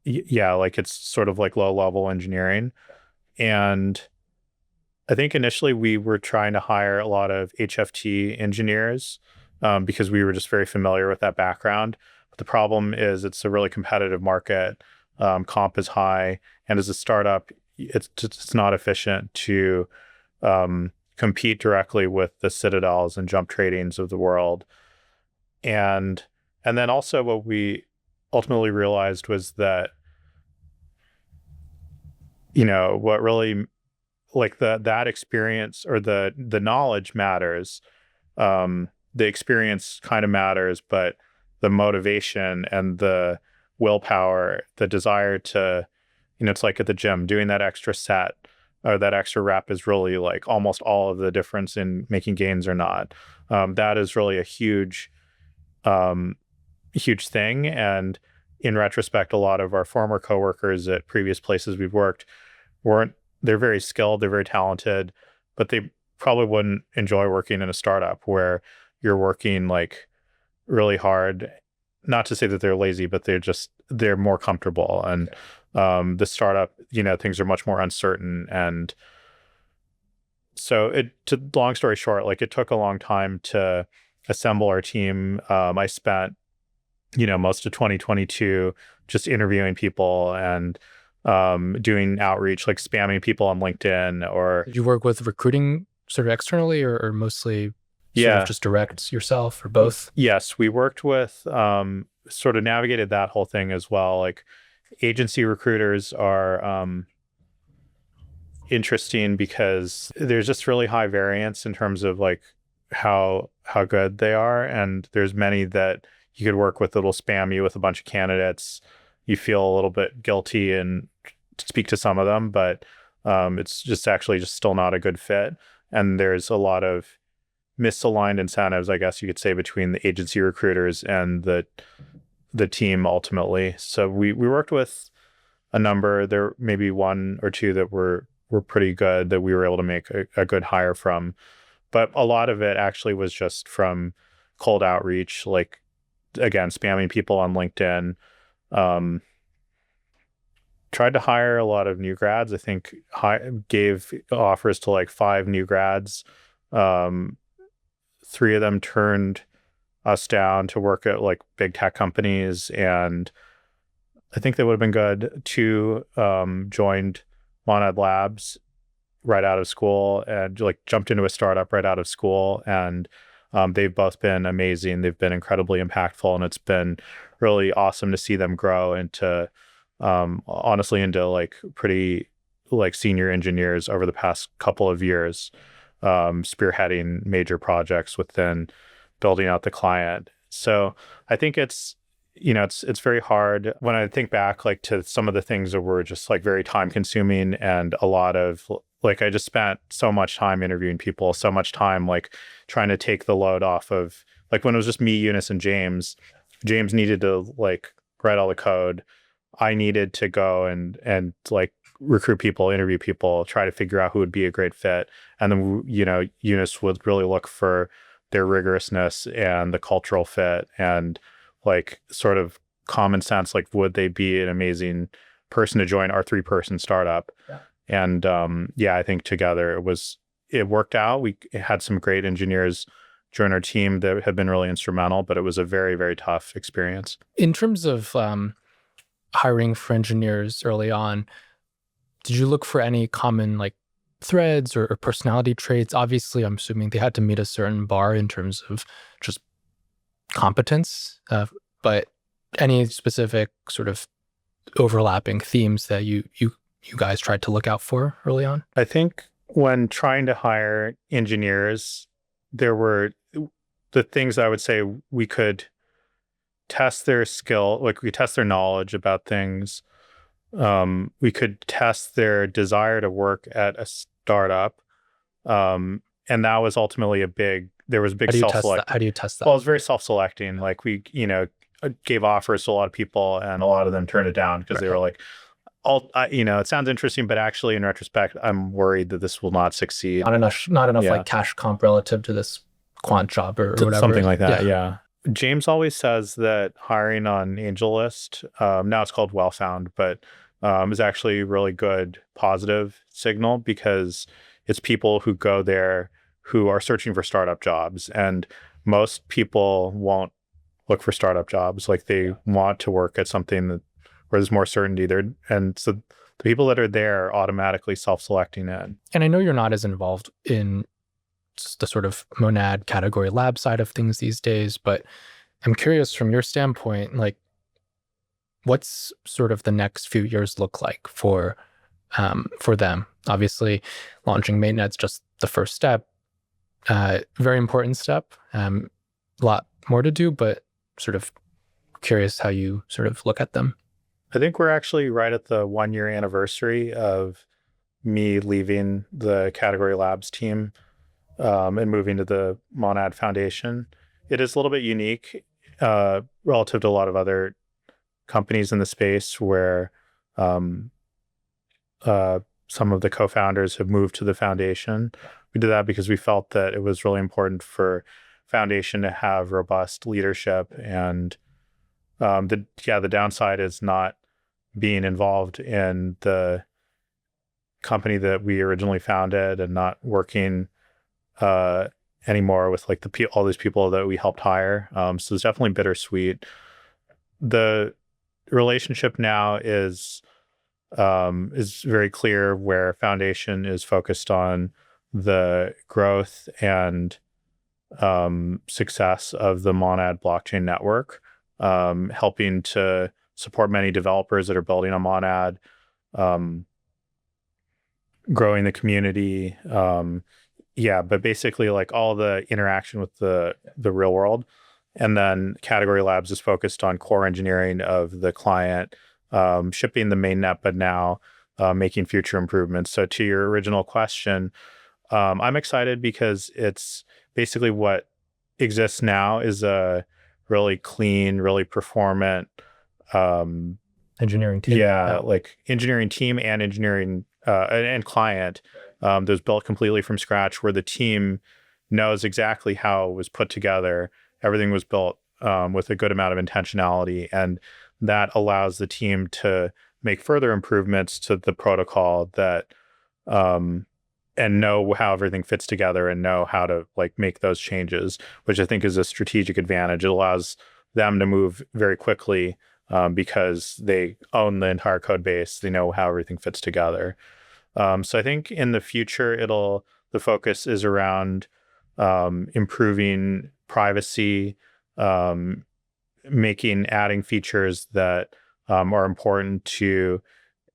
like it's sort of like low level engineering. And I think initially we were trying to hire a lot of HFT engineers because we were just very familiar with that background. But the problem is it's a really competitive market. Comp is high, and as a startup, it's not efficient to compete directly with the Citadels and Jump Tradings of the world. And then also what we ultimately realized was that what really like that experience or the knowledge matters, the experience kind of matters, but the motivation and the willpower, the desire to, it's like at the gym, doing that extra set or that extra rep is really like almost all of the difference in making gains or not. That is really a huge thing. And in retrospect, a lot of our former coworkers at previous places we've worked weren't, they're very skilled, they're very talented, but they probably wouldn't enjoy working in a startup where you're working like really hard. Not to say that they're lazy, but they're more comfortable. And the startup, things are much more uncertain. And so long story short, like it took a long time to assemble our team. I spent, most of 2022 just interviewing people and doing outreach, like spamming people on LinkedIn or Did you work with recruiting sort of externally or mostly sort of yeah. just direct yourself or both? Yes, we worked with sort of navigated that whole thing as well. Like agency recruiters are interesting because there's just really high variance in terms of like how good they are, and there's many that you could work with that'll spam you with a bunch of candidates. You feel a little bit guilty and speak to some of them, but it's just actually just still not a good fit. And there's a lot of misaligned incentives, I guess you could say, between the agency recruiters and the team ultimately. So we worked with a number. There maybe one or two that were pretty good that we were able to make a good hire from. But a lot of it actually was just from cold outreach, like again, spamming people on LinkedIn. Um, Tried to hire a lot of new grads. I think gave offers to like 5 new grads. 3 of them turned us down to work at like big tech companies, and I think they would have been good. 2 joined Monad Labs right out of school and like jumped into a startup right out of school, and they've both been amazing. They've been incredibly impactful, and it's been really awesome to see them grow into honestly into like pretty like senior engineers over the past couple of years, spearheading major projects within building out the client. So I think it's very hard when I think back like to some of the things that were just like very time consuming, and a lot of like I just spent so much time interviewing people, so much time like trying to take the load off of like when it was just me, Eunice, and James needed to like write all the code. I needed to go and like recruit people, interview people, try to figure out who would be a great fit. And then, Eunice would really look for their rigorousness and the cultural fit and like sort of common sense, like would they be an amazing person to join our 3-person startup? Yeah. And I think together it worked out. We had some great engineers join our team that have been really instrumental, but it was a very, very tough experience. In terms of hiring for engineers early on, did you look for any common like threads or personality traits? Obviously, I'm assuming they had to meet a certain bar in terms of just competence, but any specific sort of overlapping themes that you guys tried to look out for early on? I think when trying to hire engineers, there were the things I would say we could test their skill, like we test their knowledge about things. We could test their desire to work at a startup. And that was ultimately there was big self-select. How do you test that? Well, it was very self-selecting. Like we, gave offers to a lot of people and a lot of them turned it down because they were like, it sounds interesting, but actually in retrospect, I'm worried that this will not succeed. Not enough like cash comp relative to this quant job or whatever. Something like that. Yeah. James always says that hiring on AngelList, now it's called Wellfound, but is actually a really good positive signal because it's people who go there who are searching for startup jobs. And most people won't look for startup jobs. Like they want to work at something where there's more certainty there. And so the people that are there are automatically self-selecting in. And I know you're not as involved in the sort of Monad category lab side of things these days, but I'm curious from your standpoint, like what's sort of the next few years look like for them? Obviously, launching mainnet's just the first step, very important step, a lot more to do, but sort of curious how you sort of look at them. I think we're actually right at the 1-year anniversary of me leaving the Category Labs team and moving to the Monad Foundation. It is a little bit unique relative to a lot of other companies in the space where um, some of the co-founders have moved to the foundation. We did that because we felt that it was really important for foundation to have robust leadership, and the downside is not being involved in the company that we originally founded and not working uh, anymore with like all these people that we helped hire. So it's definitely bittersweet. The relationship now is very clear, where foundation is focused on the growth and success of the Monad blockchain network, helping to support many developers that are building on Monad, um, growing the community. But basically like all the interaction with the real world. And then Category Labs is focused on core engineering of the client, shipping the mainnet, but now making future improvements. So to your original question, I'm excited because it's basically what exists now is a really clean, really performant Engineering team. like engineering team and engineering and client that was built completely from scratch, where the team knows exactly how it was put together. Everything was built with a good amount of intentionality, and that allows the team to make further improvements to the protocol that and know how everything fits together and know how to like make those changes, which I think is a strategic advantage. It allows them to move very quickly because they own the entire code base. They know how everything fits together. So I think in the future, the focus is around improving privacy, adding features that are important to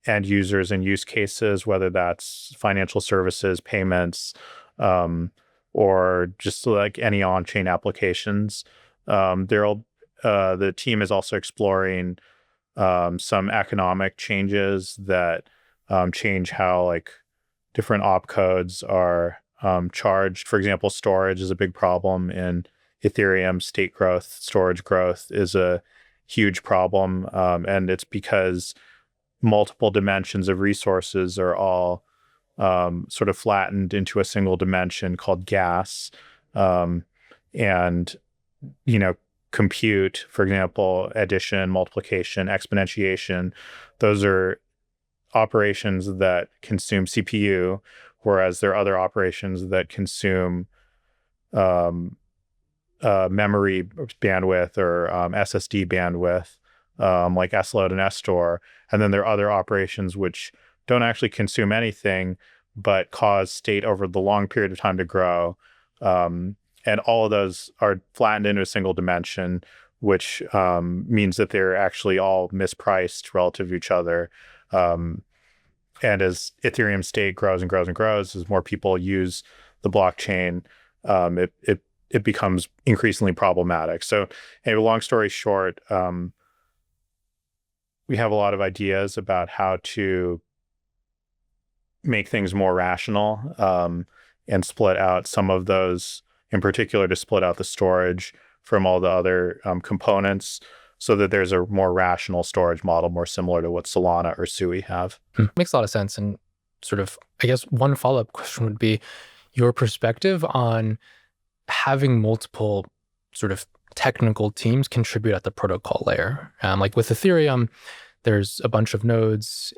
end users and use cases, whether that's financial services, payments, or just like any on-chain applications. The team is also exploring some economic changes that change how like different opcodes are charged. For example, storage is a big problem in Ethereum. State growth, storage growth is a huge problem, and it's because multiple dimensions of resources are all sort of flattened into a single dimension called gas. And, compute, for example, addition, multiplication, exponentiation, those are operations that consume CPU, whereas there are other operations that consume memory bandwidth or SSD bandwidth, like sload and store. And then there are other operations which don't actually consume anything, but cause state over the long period of time to grow. And all of those are flattened into a single dimension, which means that they're actually all mispriced relative to each other. And as Ethereum state grows and grows and grows, as more people use the blockchain, it becomes increasingly problematic. So, anyway, long story short, we have a lot of ideas about how to make things more rational, and split out some of those, in particular, to split out the storage from all the other components, so that there's a more rational storage model, more similar to what Solana or Sui have. Makes a lot of sense. And sort of, I guess one follow-up question would be your perspective on having multiple sort of technical teams contribute at the protocol layer. Like with Ethereum, there's a bunch of nodes,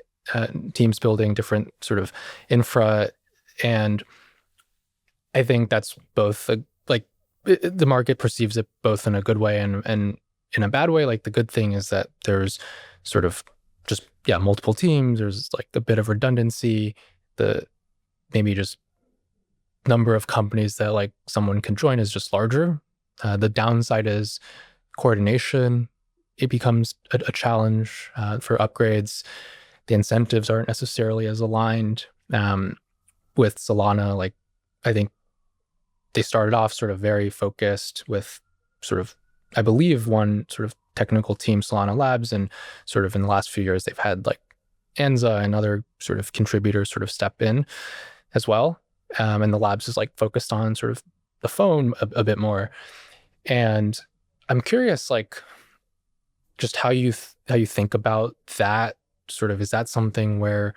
teams building different sort of infra. And I think that's both the market perceives it both in a good way and in a bad way. Like the good thing is that there's sort of just, multiple teams. There's like a bit of redundancy, maybe just number of companies that like someone can join is just larger. The downside is coordination. It becomes a challenge for upgrades. The incentives aren't necessarily as aligned. With Solana, like I think they started off sort of very focused with sort of, I believe, one sort of technical team, Solana Labs, and sort of in the last few years, they've had like Anza and other sort of contributors sort of step in as well. And the labs is like focused on sort of the phone a bit more. And I'm curious, like, just how you think about that sort of, is that something where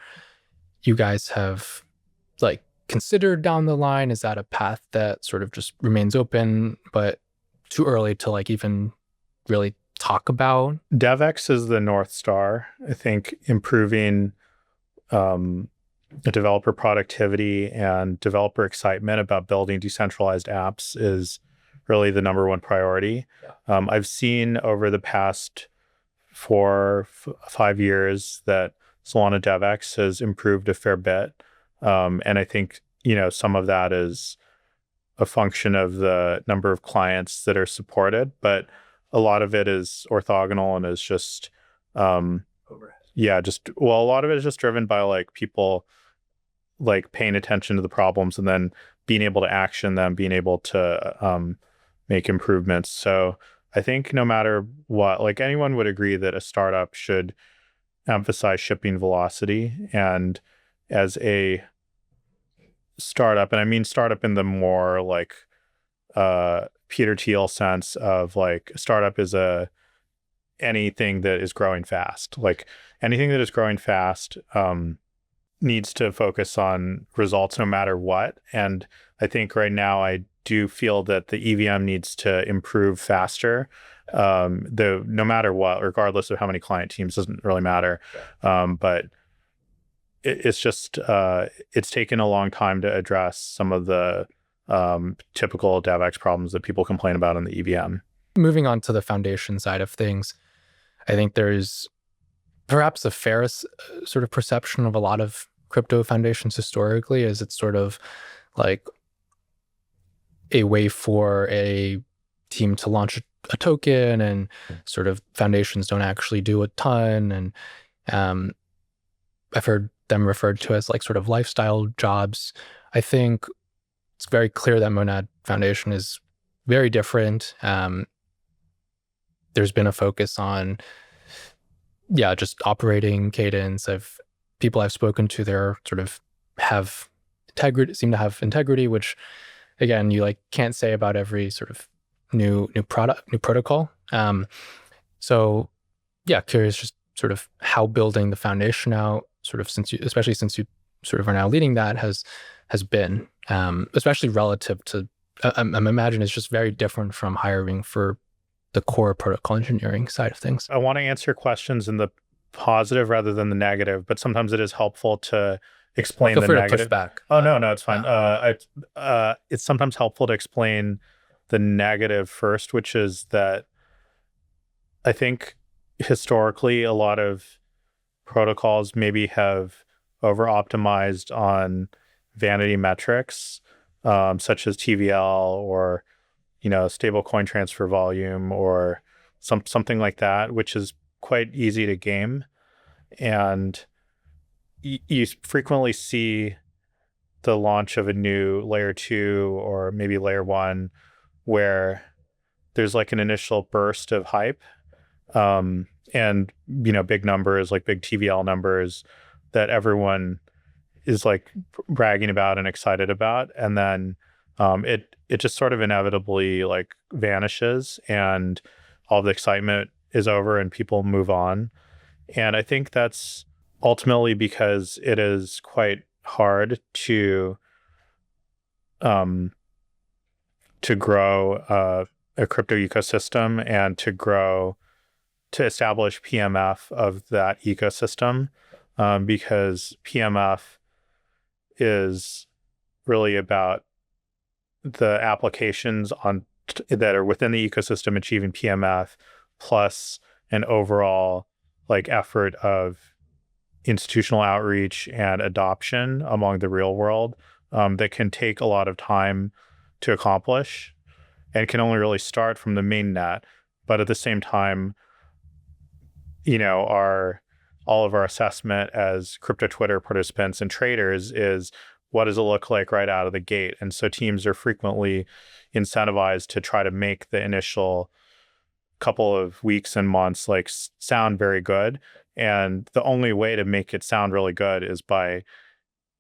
you guys have like considered down the line? Is that a path that sort of just remains open, but too early to like even really talk about? DevX is the North Star. I think improving um, developer productivity and developer excitement about building decentralized apps is really the number one priority. I've seen over the past 5 years that Solana DevX has improved a fair bit. And I think, some of that is a function of the number of clients that are supported, but a lot of it is orthogonal and is just, yeah, a lot of it is just driven by like people like paying attention to the problems and then being able to action them, being able to make improvements. So I think no matter what, like anyone would agree that a startup should emphasize shipping velocity. And as a startup, and I mean startup in the more like Peter Thiel sense of like a startup is anything that is growing fast. Like anything that is growing fast needs to focus on results no matter what. And I think right now I do feel that the EVM needs to improve faster. No matter what, regardless of how many client teams, doesn't really matter. But it's just it's taken a long time to address some of the typical DevX problems that people complain about in the EVM. Moving on to the foundation side of things, I think there's perhaps a fair sort of perception of a lot of crypto foundations historically is it's sort of like a way for a team to launch a token, and sort of foundations don't actually do a ton. And I've heard them referred to as like sort of lifestyle jobs. I think it's very clear that Monad Foundation is very different. There's been a focus on, just operating cadence. People I've spoken to there sort of have integrity, seem to have integrity, which again, you like can't say about every sort of new protocol. So curious just sort of how building the foundation out, sort of especially since you sort of are now leading that, has been, especially relative to, I'm imagine it's just very different from hiring for the core protocol engineering side of things. I want to answer questions in the positive rather than the negative, but sometimes it is helpful to explain Feel the free negative. to push back. Oh, no, it's fine. It's sometimes helpful to explain the negative first, which is that I think historically a lot of protocols maybe have over optimized on vanity metrics, such as TVL or stablecoin transfer volume or something like that, which is quite easy to game. And you frequently see the launch of a new layer 2 or maybe layer 1 where there's like an initial burst of hype, and big numbers, like big TVL numbers that everyone is like bragging about and excited about, and then it just sort of inevitably like vanishes and all the excitement is over and people move on. And I think that's ultimately because it is quite hard to grow a crypto ecosystem and to establish PMF of that ecosystem, because PMF is really about the applications that are within the ecosystem achieving PMF, plus an overall like effort of institutional outreach and adoption among the real world, that can take a lot of time to accomplish and can only really start from the main net. But at the same time, all of our assessment as crypto Twitter participants and traders is, what does it look like right out of the gate? And so teams are frequently incentivized to try to make the initial couple of weeks and months like sound very good. And the only way to make it sound really good is by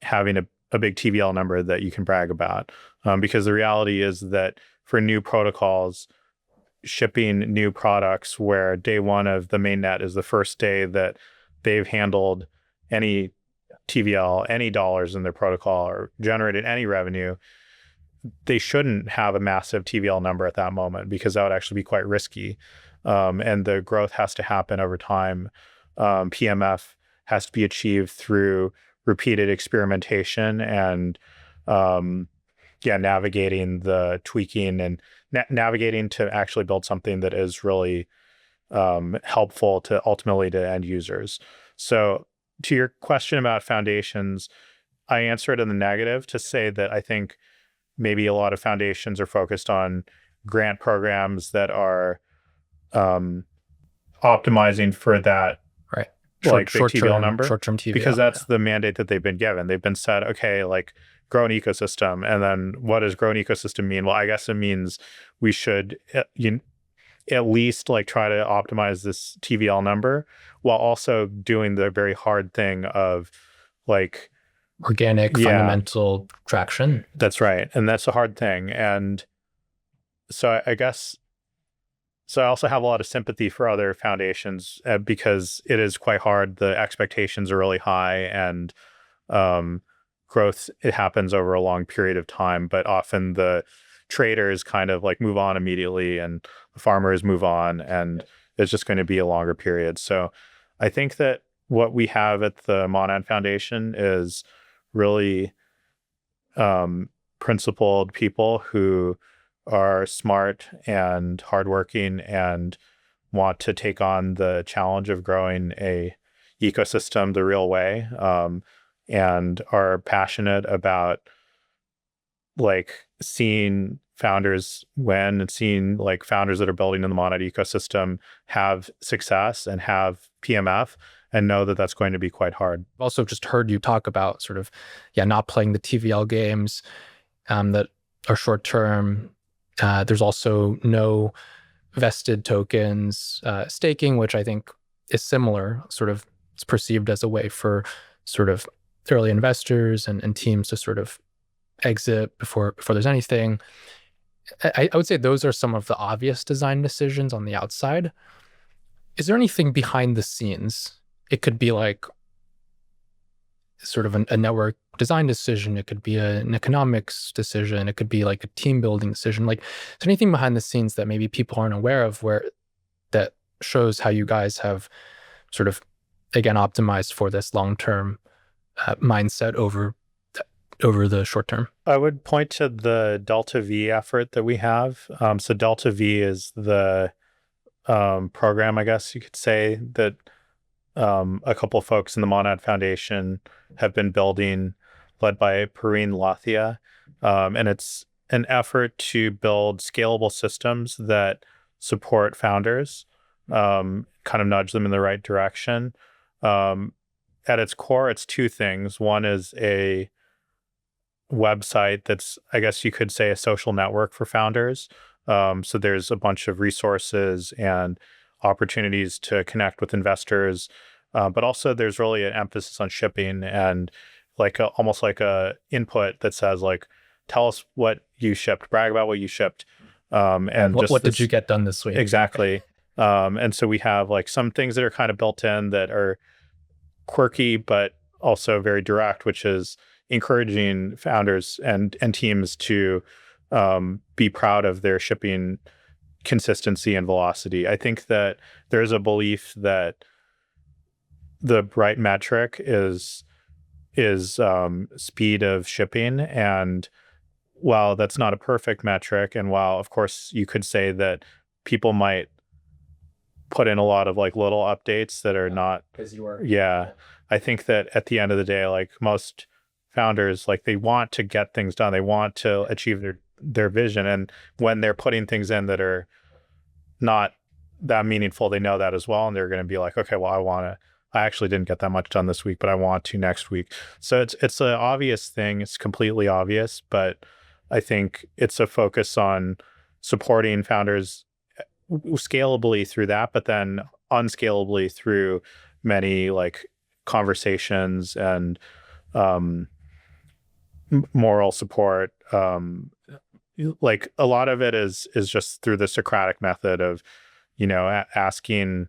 having a big TVL number that you can brag about. Because the reality is that for new protocols, shipping new products where day one of the mainnet is the first day that they've handled any TVL, any dollars in their protocol, or generated any revenue, they shouldn't have a massive TVL number at that moment, because that would actually be quite risky. And the growth has to happen over time. PMF has to be achieved through repeated experimentation and navigating the tweaking and navigating to actually build something that is really helpful to ultimately to end users. So to your question about foundations, I answer it in the negative to say that I think maybe a lot of foundations are focused on grant programs that are optimizing for that Right. big TVL number, short-term TVL. because that's the mandate that they've been given. They've been said, okay, like grow an ecosystem. And then what does grow an ecosystem mean? Well, I guess it means we should at least like try to optimize this TVL number while also doing the very hard thing of like organic, fundamental traction. That's right. And that's a hard thing. And so I guess, so I also have a lot of sympathy for other foundations because it is quite hard. The expectations are really high, and growth, it happens over a long period of time, but often the traders kind of like move on immediately and the farmers move on, and it's just going to be a longer period. So I think that what we have at the Monad Foundation is really principled people who are smart and hardworking and want to take on the challenge of growing a ecosystem the real way, and are passionate about like seeing founders win and seeing like founders that are building in the Monad ecosystem have success and have PMF, and know that that's going to be quite hard. I've also just heard you talk about sort of, not playing the TVL games that are short term. There's also no vested tokens, staking, which I think is similar, sort of it's perceived as a way for sort of early investors and teams to sort of exit before there's anything. I would say those are some of the obvious design decisions on the outside. Is there anything behind the scenes? It could be like sort of a network design decision. It could be an economics decision. It could be like a team building decision. Like, is there anything behind the scenes that maybe people aren't aware of where that shows how you guys have sort of, again, optimized for this long-term mindset over the short term? I would point to the Delta V effort that we have. So Delta V is the program, I guess you could say, that a couple of folks in the Monad Foundation have been building, led by Perrine Lathia. And it's an effort to build scalable systems that support founders, kind of nudge them in the right direction. At its core, it's two things. One is a website that's, I guess you could say, a social network for founders. So there's a bunch of resources and opportunities to connect with investors, but also there's really an emphasis on shipping and like almost like a input that says like, tell us what you shipped, brag about what you shipped, and what did you get done this week? Exactly. And so we have like some things that are kind of built in that are quirky, but also very direct, which is encouraging founders and teams to be proud of their shipping consistency and velocity. I think that there's a belief that the right metric is speed of shipping, and while that's not a perfect metric, and while of course you could say that people might put in a lot of like little updates that are not, because you are, I think that at the end of the day, like most founders, like they want to get things done, they want to achieve their vision, and when they're putting things in that are not that meaningful, they know that as well, and they're going to be like, okay, well, I actually didn't get that much done this week, but I want to next week. So it's an obvious thing. It's completely obvious, but I think it's a focus on supporting founders scalably through that, but then unscalably through many like conversations and moral support, like a lot of it is just through the Socratic method of, asking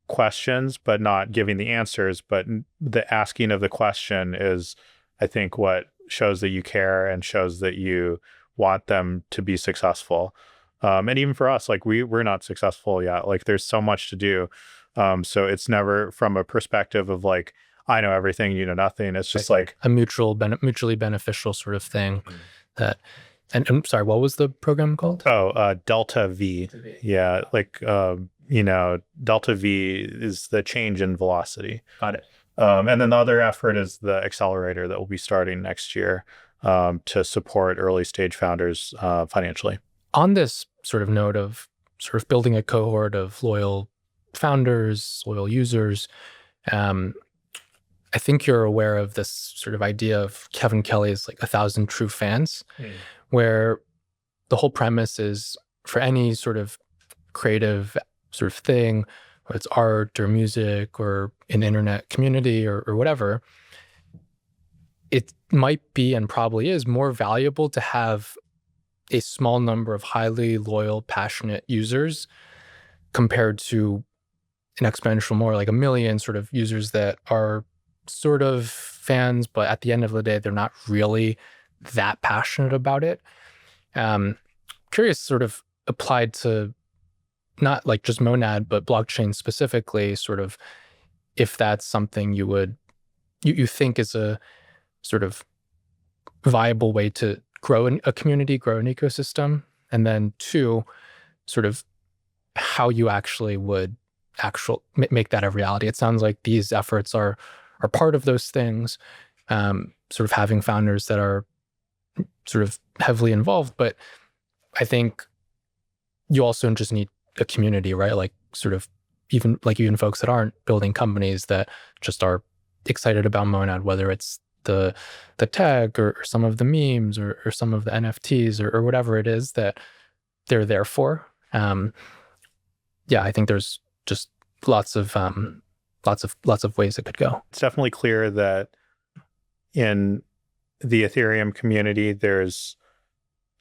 questions, but not giving the answers. But the asking of the question is, I think, what shows that you care and shows that you want them to be successful. And even for us, like we're not successful yet. Like there's so much to do. So it's never from a perspective of like, I know everything, you know nothing. It's just like a mutually beneficial sort of thing. That, and I'm sorry, what was the program called? Delta V. Yeah, like delta V is the change in velocity. Got it. And then the other effort is the accelerator that will be starting next year to support early stage founders financially. On this sort of note of sort of building a cohort of loyal founders, loyal users, I think you're aware of this sort of idea of Kevin Kelly's like 1,000 true fans, where the whole premise is for any sort of creative sort of thing, whether it's art or music or an internet community or whatever, it might be and probably is more valuable to have a small number of highly loyal, passionate users compared to an exponential more like a million sort of users that are sort of fans, but at the end of the day, they're not really that passionate about it. Curious, sort of applied to not like just Monad, but blockchain specifically, sort of if that's something you think is a sort of viable way to grow a community, grow an ecosystem, and then two, sort of how you actually would make that a reality. It sounds like these efforts are part of those things, sort of having founders that are sort of heavily involved. But I think you also just need a community, right? Like sort of even folks that aren't building companies that just are excited about Monad, whether it's the tech or some of the memes or some of the NFTs or whatever it is that they're there for. Yeah, I think there's just lots of ways it could go. It's definitely clear that in the Ethereum community, there's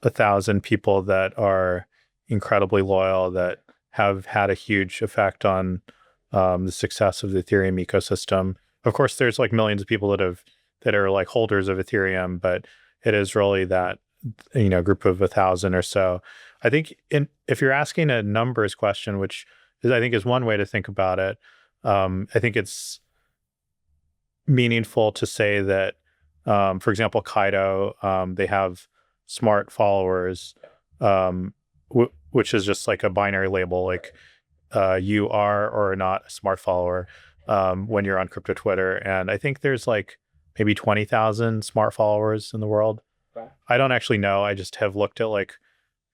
1,000 people that are incredibly loyal, that have had a huge effect on the success of the Ethereum ecosystem. Of course, there's like millions of people that are like holders of Ethereum, but it is really that group of 1,000 or so. I think if you're asking a numbers question, which I think is one way to think about it, I think it's meaningful to say that, for example, Kaido, they have smart followers, which is just like a binary label, like you are or are not a smart follower when you're on crypto Twitter. And I think there's like maybe 20,000 smart followers in the world. Right. I don't actually know. I just have looked at like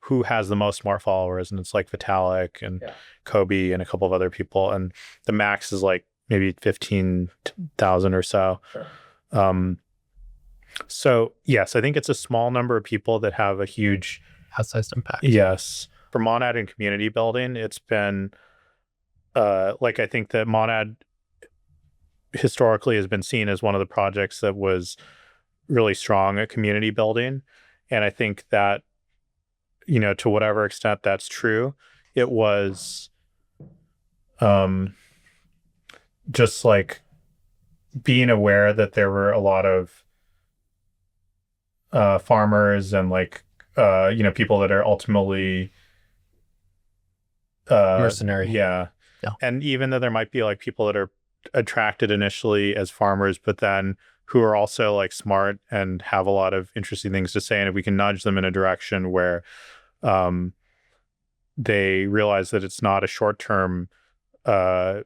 who has the most smart followers, and it's like Vitalik and Kobe and a couple of other people. And the max is like maybe 15,000 or so. Sure. So yes, I think it's a small number of people that have a huge outsized impact. Yes. For Monad and community building, it's been like I think that Monad historically has been seen as one of the projects that was really strong at community building. And I think that, to whatever extent that's true, it was just like being aware that there were a lot of farmers and like, people that are ultimately mercenary. Yeah. And even though there might be like people that are attracted initially as farmers, but then who are also like smart and have a lot of interesting things to say. And if we can nudge them in a direction where they realize that it's not a short-term, there's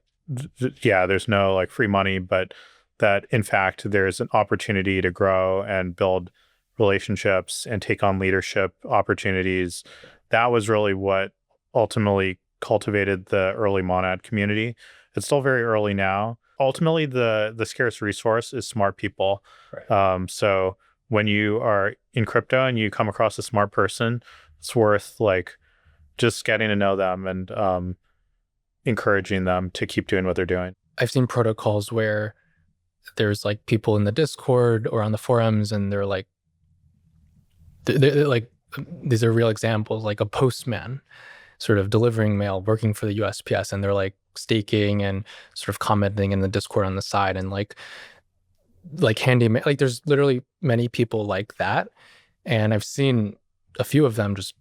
no like free money, but that in fact, there's an opportunity to grow and build relationships and take on leadership opportunities. That was really what ultimately cultivated the early Monad community. It's still very early now. Ultimately, the scarce resource is smart people. Right. So when you are in crypto and you come across a smart person, it's worth like just getting to know them and encouraging them to keep doing what they're doing. I've seen protocols where there's like people in the Discord or on the forums, and they're like these are real examples, like a postman sort of delivering mail, working for the USPS, and they're like staking and sort of commenting in the Discord on the side, and like handyman. Like there's literally many people like that, and I've seen a few of them just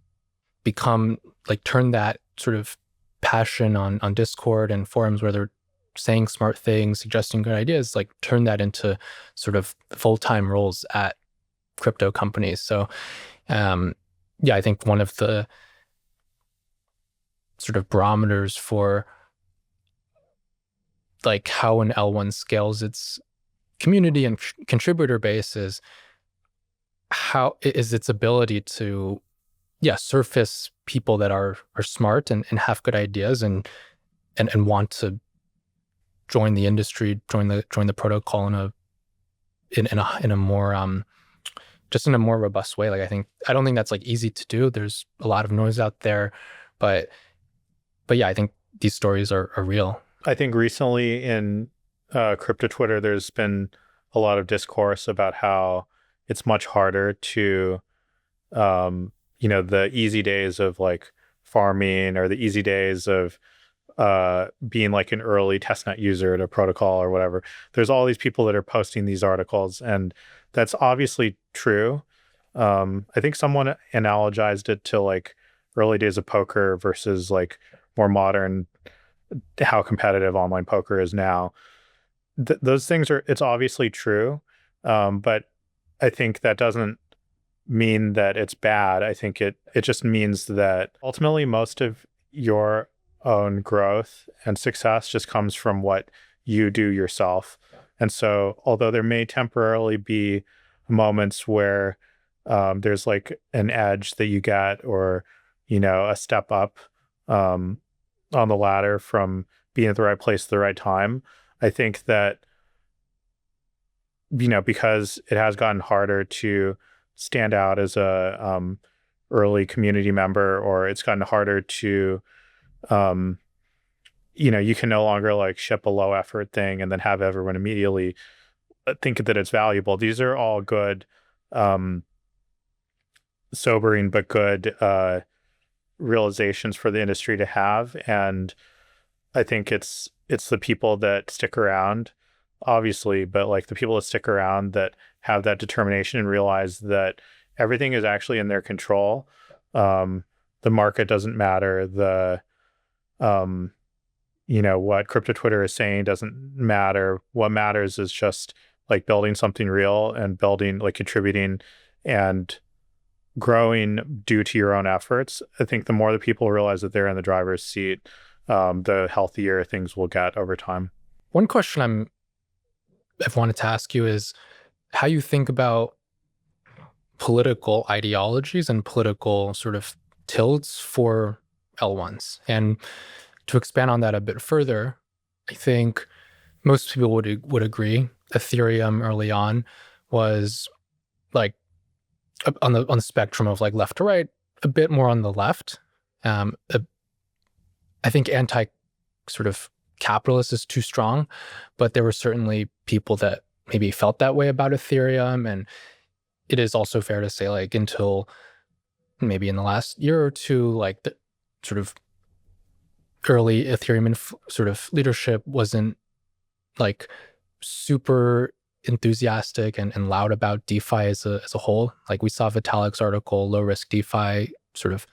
become like turn that sort of passion on Discord and forums where they're saying smart things, suggesting good ideas, like turn that into sort of full-time roles at crypto companies. So yeah, I think one of the sort of barometers for like how an L1 scales its community and contributor base is how is its ability to surface people that are smart and have good ideas and want to join the industry, join the protocol in a more just in a more robust way. Like I don't think that's like easy to do. There's a lot of noise out there, but yeah, I think these stories are real. I think recently in crypto Twitter, there's been a lot of discourse about how it's much harder to, the easy days of like farming or the easy days of being like an early testnet user at a protocol or whatever. There's all these people that are posting these articles, and that's obviously true. I think someone analogized it to like early days of poker versus like more modern, how competitive online poker is now. Those things it's obviously true. But I think that doesn't mean that it's bad. I think it just means that ultimately most of your own growth and success just comes from what you do yourself. And so, although there may temporarily be moments where there's like an edge that you get, or a step up on the ladder from being at the right place at the right time, I think that because it has gotten harder to stand out as a early community member, or it's gotten harder to you can no longer like ship a low effort thing and then have everyone immediately think that it's valuable. These are all good, sobering but good realizations for the industry to have. And I think it's the people that stick around, obviously, but like the people that stick around that have that determination and realize that everything is actually in their control. The market doesn't matter. What crypto Twitter is saying doesn't matter. What matters is just like building something real and building, like contributing and growing due to your own efforts. I think the more that people realize that they're in the driver's seat, the healthier things will get over time. One question I've wanted to ask you is how you think about political ideologies and political sort of tilts for L1s. And to expand on that a bit further, I think most people would agree Ethereum early on was like on the spectrum of like left to right, a bit more on the left. I think anti sort of capitalist is too strong, but there were certainly people that maybe felt that way about Ethereum. And it is also fair to say, like, until maybe in the last year or two, like the sort of early Ethereum sort of leadership wasn't like super enthusiastic and loud about DeFi as a whole. Like we saw Vitalik's article, Low Risk DeFi, sort of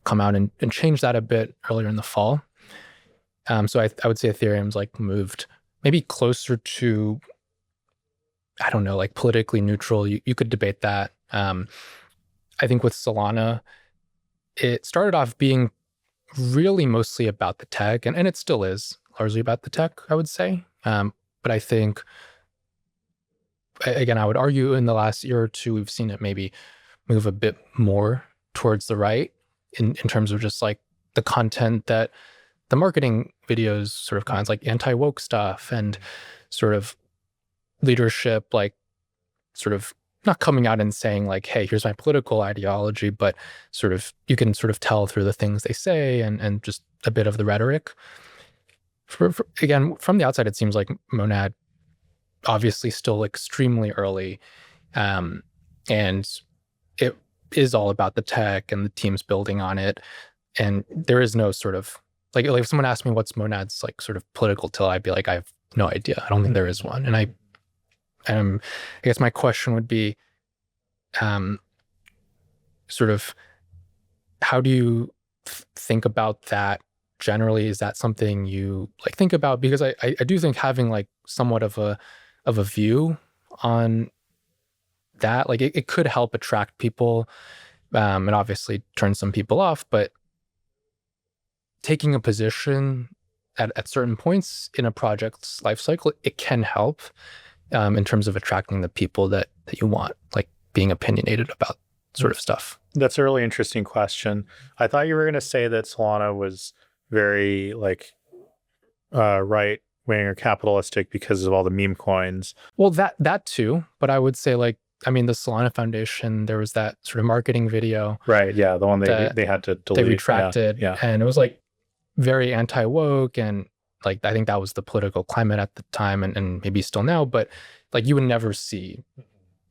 come out and change that a bit earlier in the fall. So I would say Ethereum's like moved maybe closer to, I don't know, like politically neutral. You could debate that. I think with Solana, it started off being really mostly about the tech, and it still is largely about the tech, I would say. But I think, again, I would argue in the last year or two, we've seen it maybe move a bit more towards the right in terms of just like the content that the marketing videos sort of kinds like anti-woke stuff and sort of leadership, like sort of not coming out and saying like, hey, here's my political ideology, but sort of you can sort of tell through the things they say and just a bit of the rhetoric. Again, from the outside, it seems like Monad obviously still extremely early. And it is all about the tech and the teams building on it. And there is no sort of like if someone asked me what's Monad's like sort of political till, I'd be like, I have no idea. I don't think there is one. And I guess my question would be, sort of, how do you think about that generally? Is that something you like think about? Because I do think having like somewhat of a view on that, like it could help attract people, and obviously turn some people off, but taking a position at certain points in a project's life cycle, it can help, in terms of attracting the people that you want, like being opinionated about sort of stuff. That's a really interesting question. I thought you were going to say that Solana was very like right wing or capitalistic because of all the meme coins. Well, that too, but I would say like, I mean, the Solana Foundation, there was that sort of marketing video, Right. Yeah. The one that they had to they delete. retracted, Yeah. and it was like very anti-woke, and like I think that was the political climate at the time, and maybe still now, but like you would never see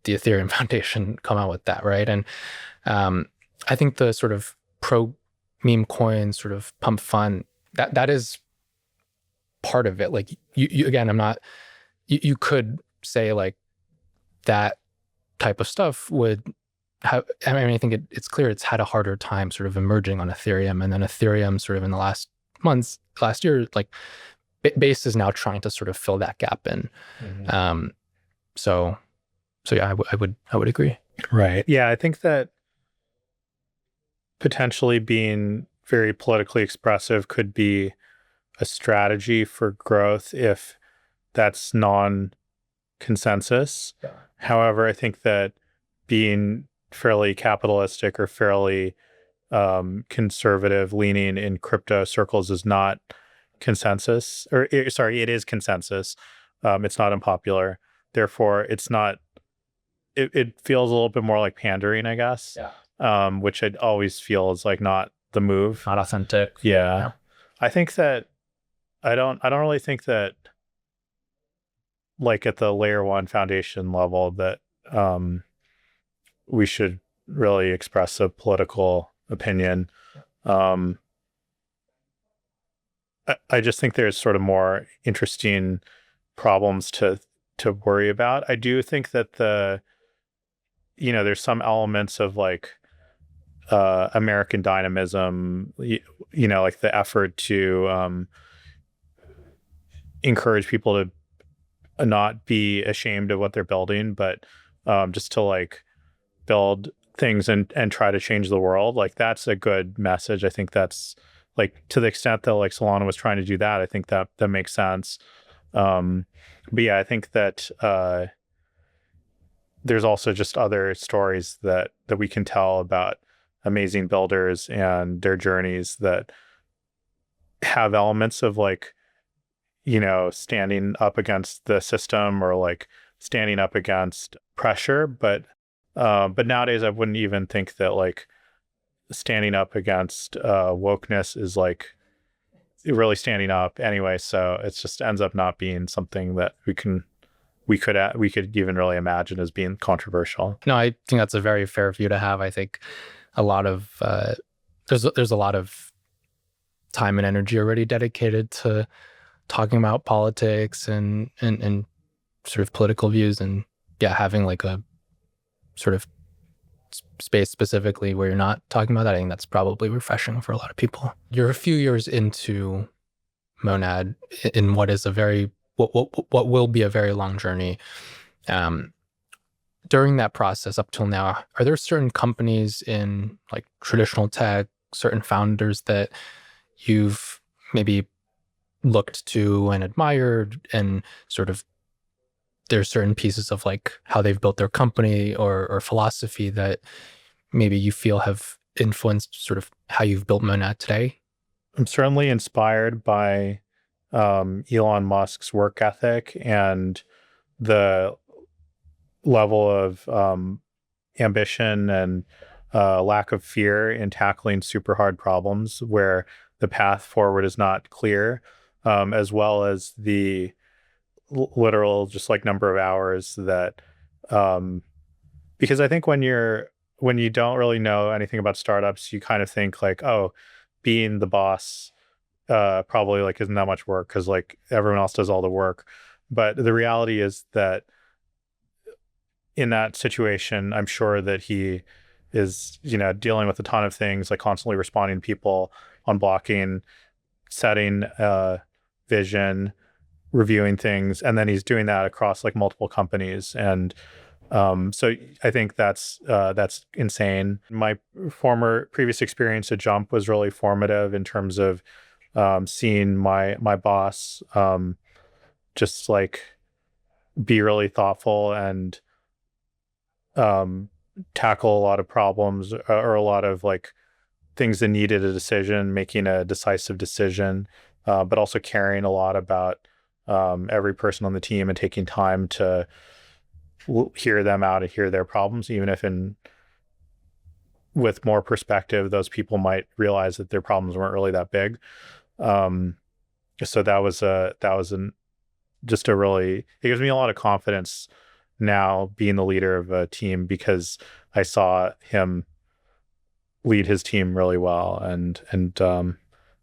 the Ethereum Foundation come out with that, right? And I think the sort of pro meme coin sort of pump fund, that is part of it. Like you again, I'm not. You could say like that type of stuff would have. I mean, I think it's clear it's had a harder time sort of emerging on Ethereum, and then Ethereum sort of in the last year, like Base is now trying to sort of fill that gap in. So yeah, I would agree. Right. Yeah. I think that potentially being very politically expressive could be a strategy for growth if that's non-consensus. Yeah. However, I think that being fairly capitalistic or fairly conservative leaning in crypto circles is not consensus, or sorry, it is consensus. It's not unpopular. Therefore, it's not, it feels a little bit more like pandering, I guess. Yeah. Which I'd always feel is like not the move. Not authentic. Yeah. I think that I don't really think that like at the layer one foundation level that we should really express a political opinion. I just think there's sort of more interesting problems to worry about. I do think that there's some elements of like American dynamism, like the effort to encourage people to not be ashamed of what they're building, but just to like build things and try to change the world. Like that's a good message. I think that's like to the extent that like Solana was trying to do that, I think that makes sense. But yeah, I think that there's also just other stories that we can tell about amazing builders and their journeys that have elements of like, standing up against the system or like standing up against pressure. But nowadays I wouldn't even think that like standing up against wokeness is like really standing up anyway. So it just ends up not being something that we could even really imagine as being controversial. No, I think that's a very fair view to have. I think a lot of there's a lot of time and energy already dedicated to talking about politics and sort of political views, and yeah, having like a sort of space specifically where you're not talking about that, I think that's probably refreshing for a lot of people. You're a few years into Monad in what is a very what will be a very long journey. During that process up till now, are there certain companies in like traditional tech, certain founders that you've maybe looked to and admired, and sort of there's certain pieces of like how they've built their company or philosophy that maybe you feel have influenced sort of how you've built Monad today? I'm certainly inspired by Elon Musk's work ethic and the level of ambition and lack of fear in tackling super hard problems where the path forward is not clear, as well as the literal just like number of hours that because I think when you're when you don't really know anything about startups, you kind of think like, oh, being the boss probably like isn't that much work because like everyone else does all the work. But the reality is that in that situation, I'm sure that he is, dealing with a ton of things, like constantly responding to people on blocking, setting vision, reviewing things, and then he's doing that across like multiple companies. And so I think that's insane. My previous experience at Jump was really formative in terms of seeing my boss just like be really thoughtful and um, tackle a lot of problems or a lot of like things that needed a decision, making a decisive decision, but also caring a lot about every person on the team and taking time to hear them out and hear their problems, even if in with more perspective, those people might realize that their problems weren't really that big. Um, so that was an just a really, it gives me a lot of confidence now being the leader of a team because I saw him lead his team really well, and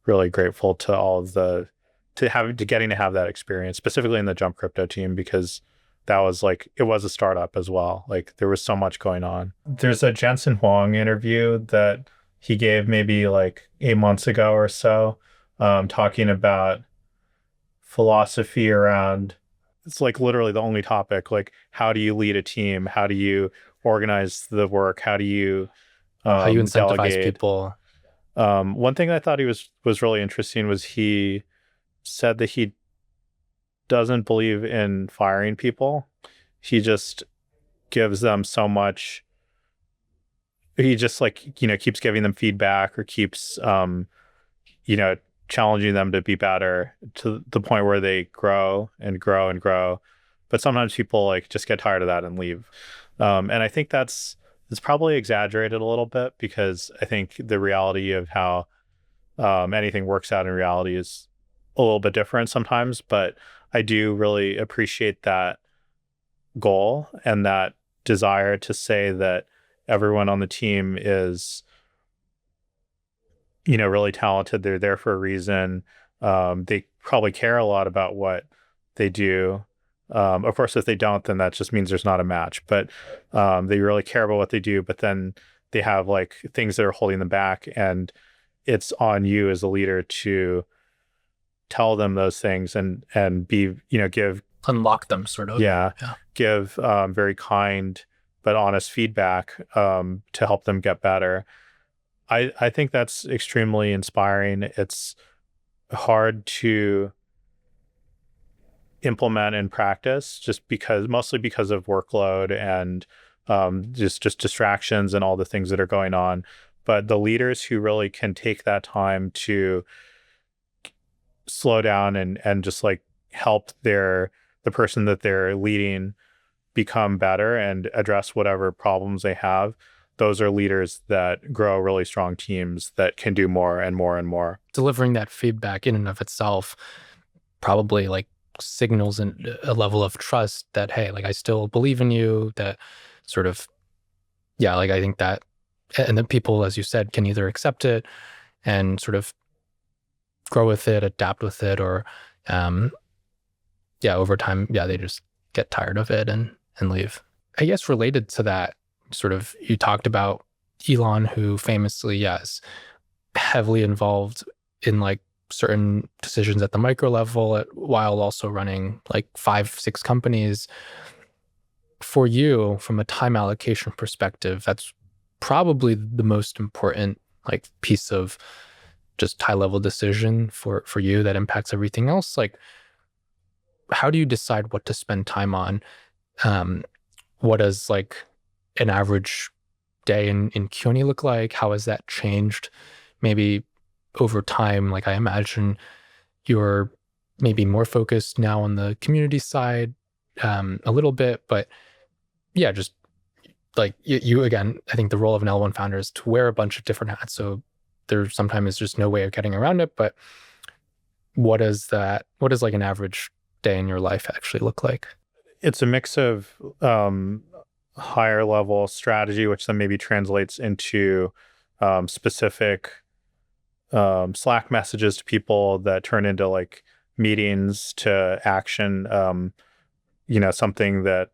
really grateful to all of the to getting to have that experience, specifically in the Jump Crypto team, because that was like it was a startup as well. Like there was so much going on. There's a Jensen Huang interview that he gave maybe like 8 months ago or so, talking about philosophy around, it's like literally the only topic, like how do you lead a team, how do you organize the work, how do you How you incentivize delegate. people. One thing I thought he was really interesting was he said that he doesn't believe in firing people. He just gives them so much. He just like, keeps giving them feedback or keeps you know challenging them to be better to the point where they grow and grow and grow. But sometimes people like just get tired of that and leave. And I think it's probably exaggerated a little bit because I think the reality of how anything works out in reality is a little bit different sometimes. But I do really appreciate that goal and that desire to say that everyone on the team is, really talented. They're there for a reason. They probably care a lot about what they do. Of course, if they don't, then that just means there's not a match. But they really care about what they do. But then they have like things that are holding them back, and it's on you as a leader to tell them those things and be, give, Unlock them, sort of. yeah, Yeah. give very kind but honest feedback to help them get better. I think that's extremely inspiring. It's hard to implement in practice mostly because of workload and just distractions and all the things that are going on. But the leaders who really can take that time to slow down and just like help the person that they're leading become better and address whatever problems they have, those are leaders that grow really strong teams that can do more and more and more. Delivering that feedback in and of itself probably like signals a level of trust that, hey, like I still believe in you, that sort of, yeah, like I think that, and then people, as you said, can either accept it and sort of grow with it, adapt with it, or over time, they just get tired of it and leave. I guess related to that, sort of, you talked about Elon, who famously, yes, heavily involved in like certain decisions at the micro level while also running like 5-6 companies. For you, from a time allocation perspective, that's probably the most important like piece of just high level decision for you that impacts everything else. Like, how do you decide what to spend time on? What does like an average day in Keone look like? How has that changed maybe over time? Like, I imagine you're maybe more focused now on the community side a little bit, but yeah, just like you again, I think the role of an L1 founder is to wear a bunch of different hats. So there sometimes is just no way of getting around it. But what does like an average day in your life actually look like? It's a mix of higher level strategy, which then maybe translates into specific Slack messages to people that turn into like meetings to action. Something that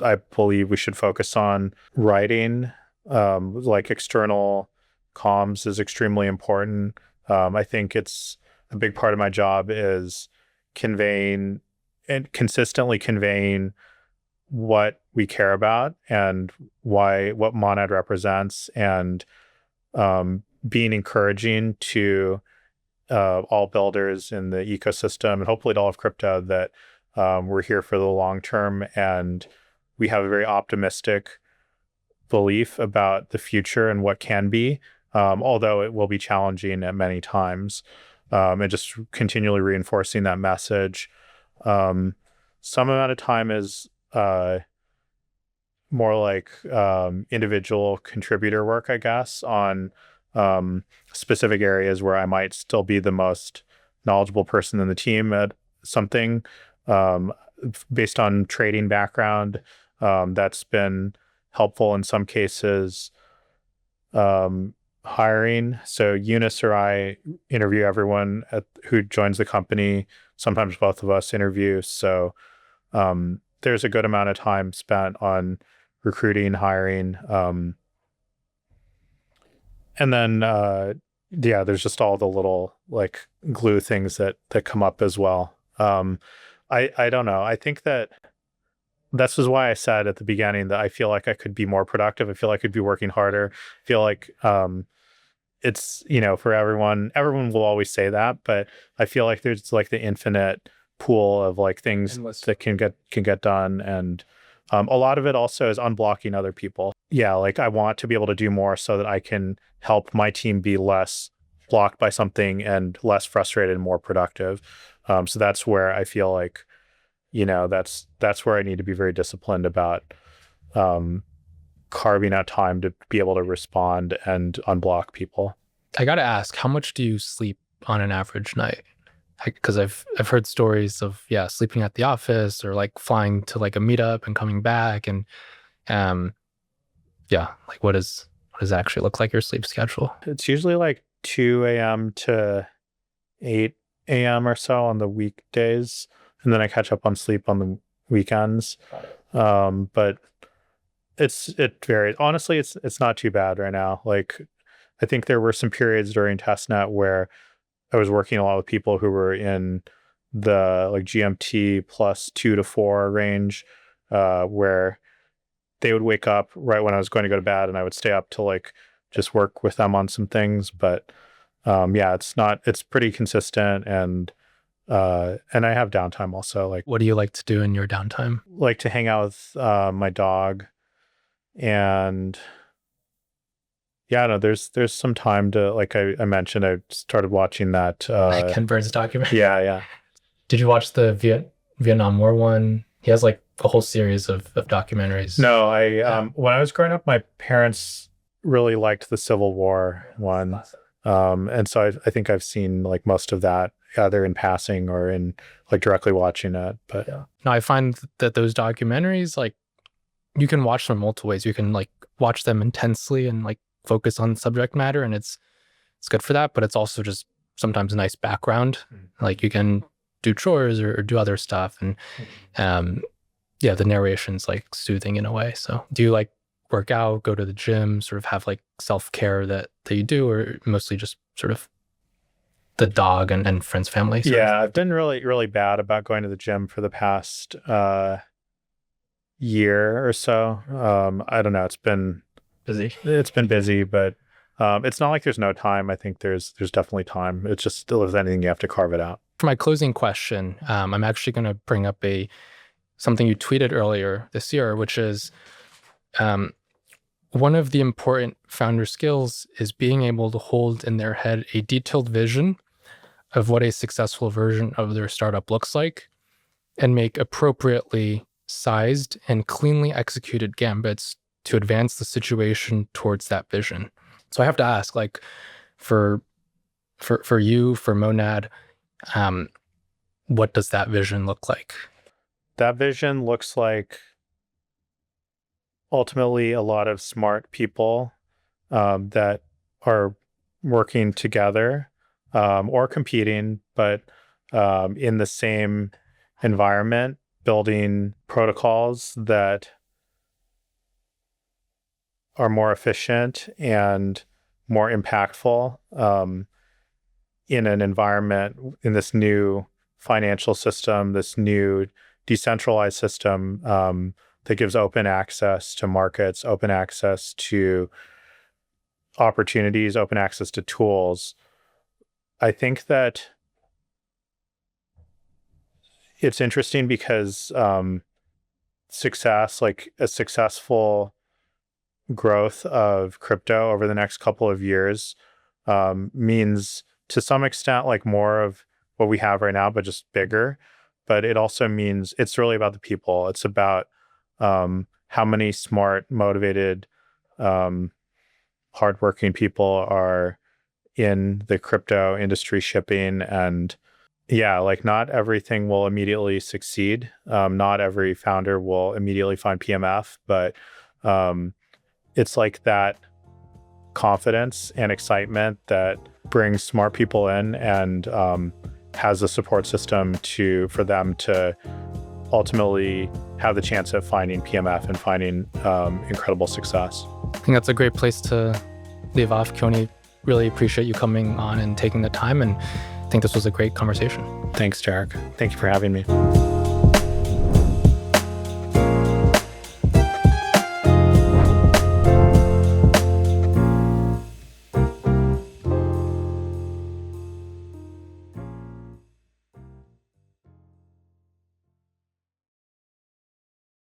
I believe we should focus on. Writing, like external comms is extremely important. I think it's a big part of my job is conveying and consistently conveying what we care about and what Monad represents, and being encouraging to all builders in the ecosystem and hopefully to all of crypto that we're here for the long term, and we have a very optimistic belief about the future and what can be, although it will be challenging at many times, and just continually reinforcing that message. Some amount of time is more like individual contributor work, I guess, on specific areas where I might still be the most knowledgeable person in the team at something. Um, Based on trading background, that's been helpful in some cases. Hiring. So Eunice or I interview everyone who joins the company. Sometimes both of us interview. So there's a good amount of time spent on recruiting, hiring. And then, yeah, there's just all the little like glue things that come up as well. I don't know. I think that this is why I said at the beginning that I feel like I could be more productive. I feel like I could be working harder. I feel like it's, for everyone will always say that, but I feel like there's like the infinite pool of like things that can get done, and a lot of it also is unblocking other people. Yeah, like I want to be able to do more so that I can help my team be less blocked by something and less frustrated and more productive. So that's where I feel like, that's where I need to be very disciplined about carving out time to be able to respond and unblock people. I gotta ask, how much do you sleep on an average night? Because I've heard stories of sleeping at the office or like flying to like a meetup and coming back, and like what does it actually look like your sleep schedule? It's usually like 2 a.m. to 8 a.m. or so on the weekdays, and then I catch up on sleep on the weekends. But it varies. Honestly, it's not too bad right now. Like I think there were some periods during testnet where I was working a lot with people who were in the like GMT plus 2 to 4 range, where they would wake up right when I was going to go to bed, and I would stay up to like just work with them on some things. But yeah, it's pretty consistent, and I have downtime also. Like, what do you like to do in your downtime? Like to hang out with my dog, and yeah, no, there's some time to, like I mentioned, I started watching that Ken Burns documentary. Yeah. Did you watch the Vietnam War one? He has like a whole series of documentaries. No, when I was growing up, my parents really liked the Civil War one. And so I think I've seen like most of that, either in passing or in like directly watching it. But no, I find that those documentaries, like you can watch them multiple ways. You can like watch them intensely and like focus on subject matter, and it's good for that, but it's also just sometimes a nice background. Like you can do chores or do other stuff, and the narration's like soothing in a way. So do you like work out, go to the gym, sort of have like self-care that you do, or mostly just sort of the dog and friends, family? Yeah, I've been really, really bad about going to the gym for the past year or so. I don't know. It's been Busy. It's been busy, but it's not like there's no time. I think there's definitely time. It's just still, if anything, you have to carve it out. For my closing question, I'm actually going to bring up something you tweeted earlier this year, which is one of the important founder skills is being able to hold in their head a detailed vision of what a successful version of their startup looks like, and make appropriately sized and cleanly executed gambits to advance the situation towards that vision. So I have to ask, like, for you, for Monad, what does that vision look like? That vision looks like ultimately a lot of smart people that are working together or competing, but in the same environment, building protocols that are more efficient and more impactful in an environment, in this new financial system, this new decentralized system that gives open access to markets, open access to opportunities, open access to tools. I think that it's interesting because success, like a successful growth of crypto over the next couple of years, means to some extent like more of what we have right now, but just bigger. But it also means it's really about the people. It's about how many smart, motivated, hardworking people are in the crypto industry shipping. And yeah, like not everything will immediately succeed. Not every founder will immediately find PMF, but it's like that confidence and excitement that brings smart people in and has a support system for them to ultimately have the chance of finding PMF and finding incredible success. I think that's a great place to leave off. Keone, really appreciate you coming on and taking the time, and I think this was a great conversation. Thanks, Jarek. Thank you for having me.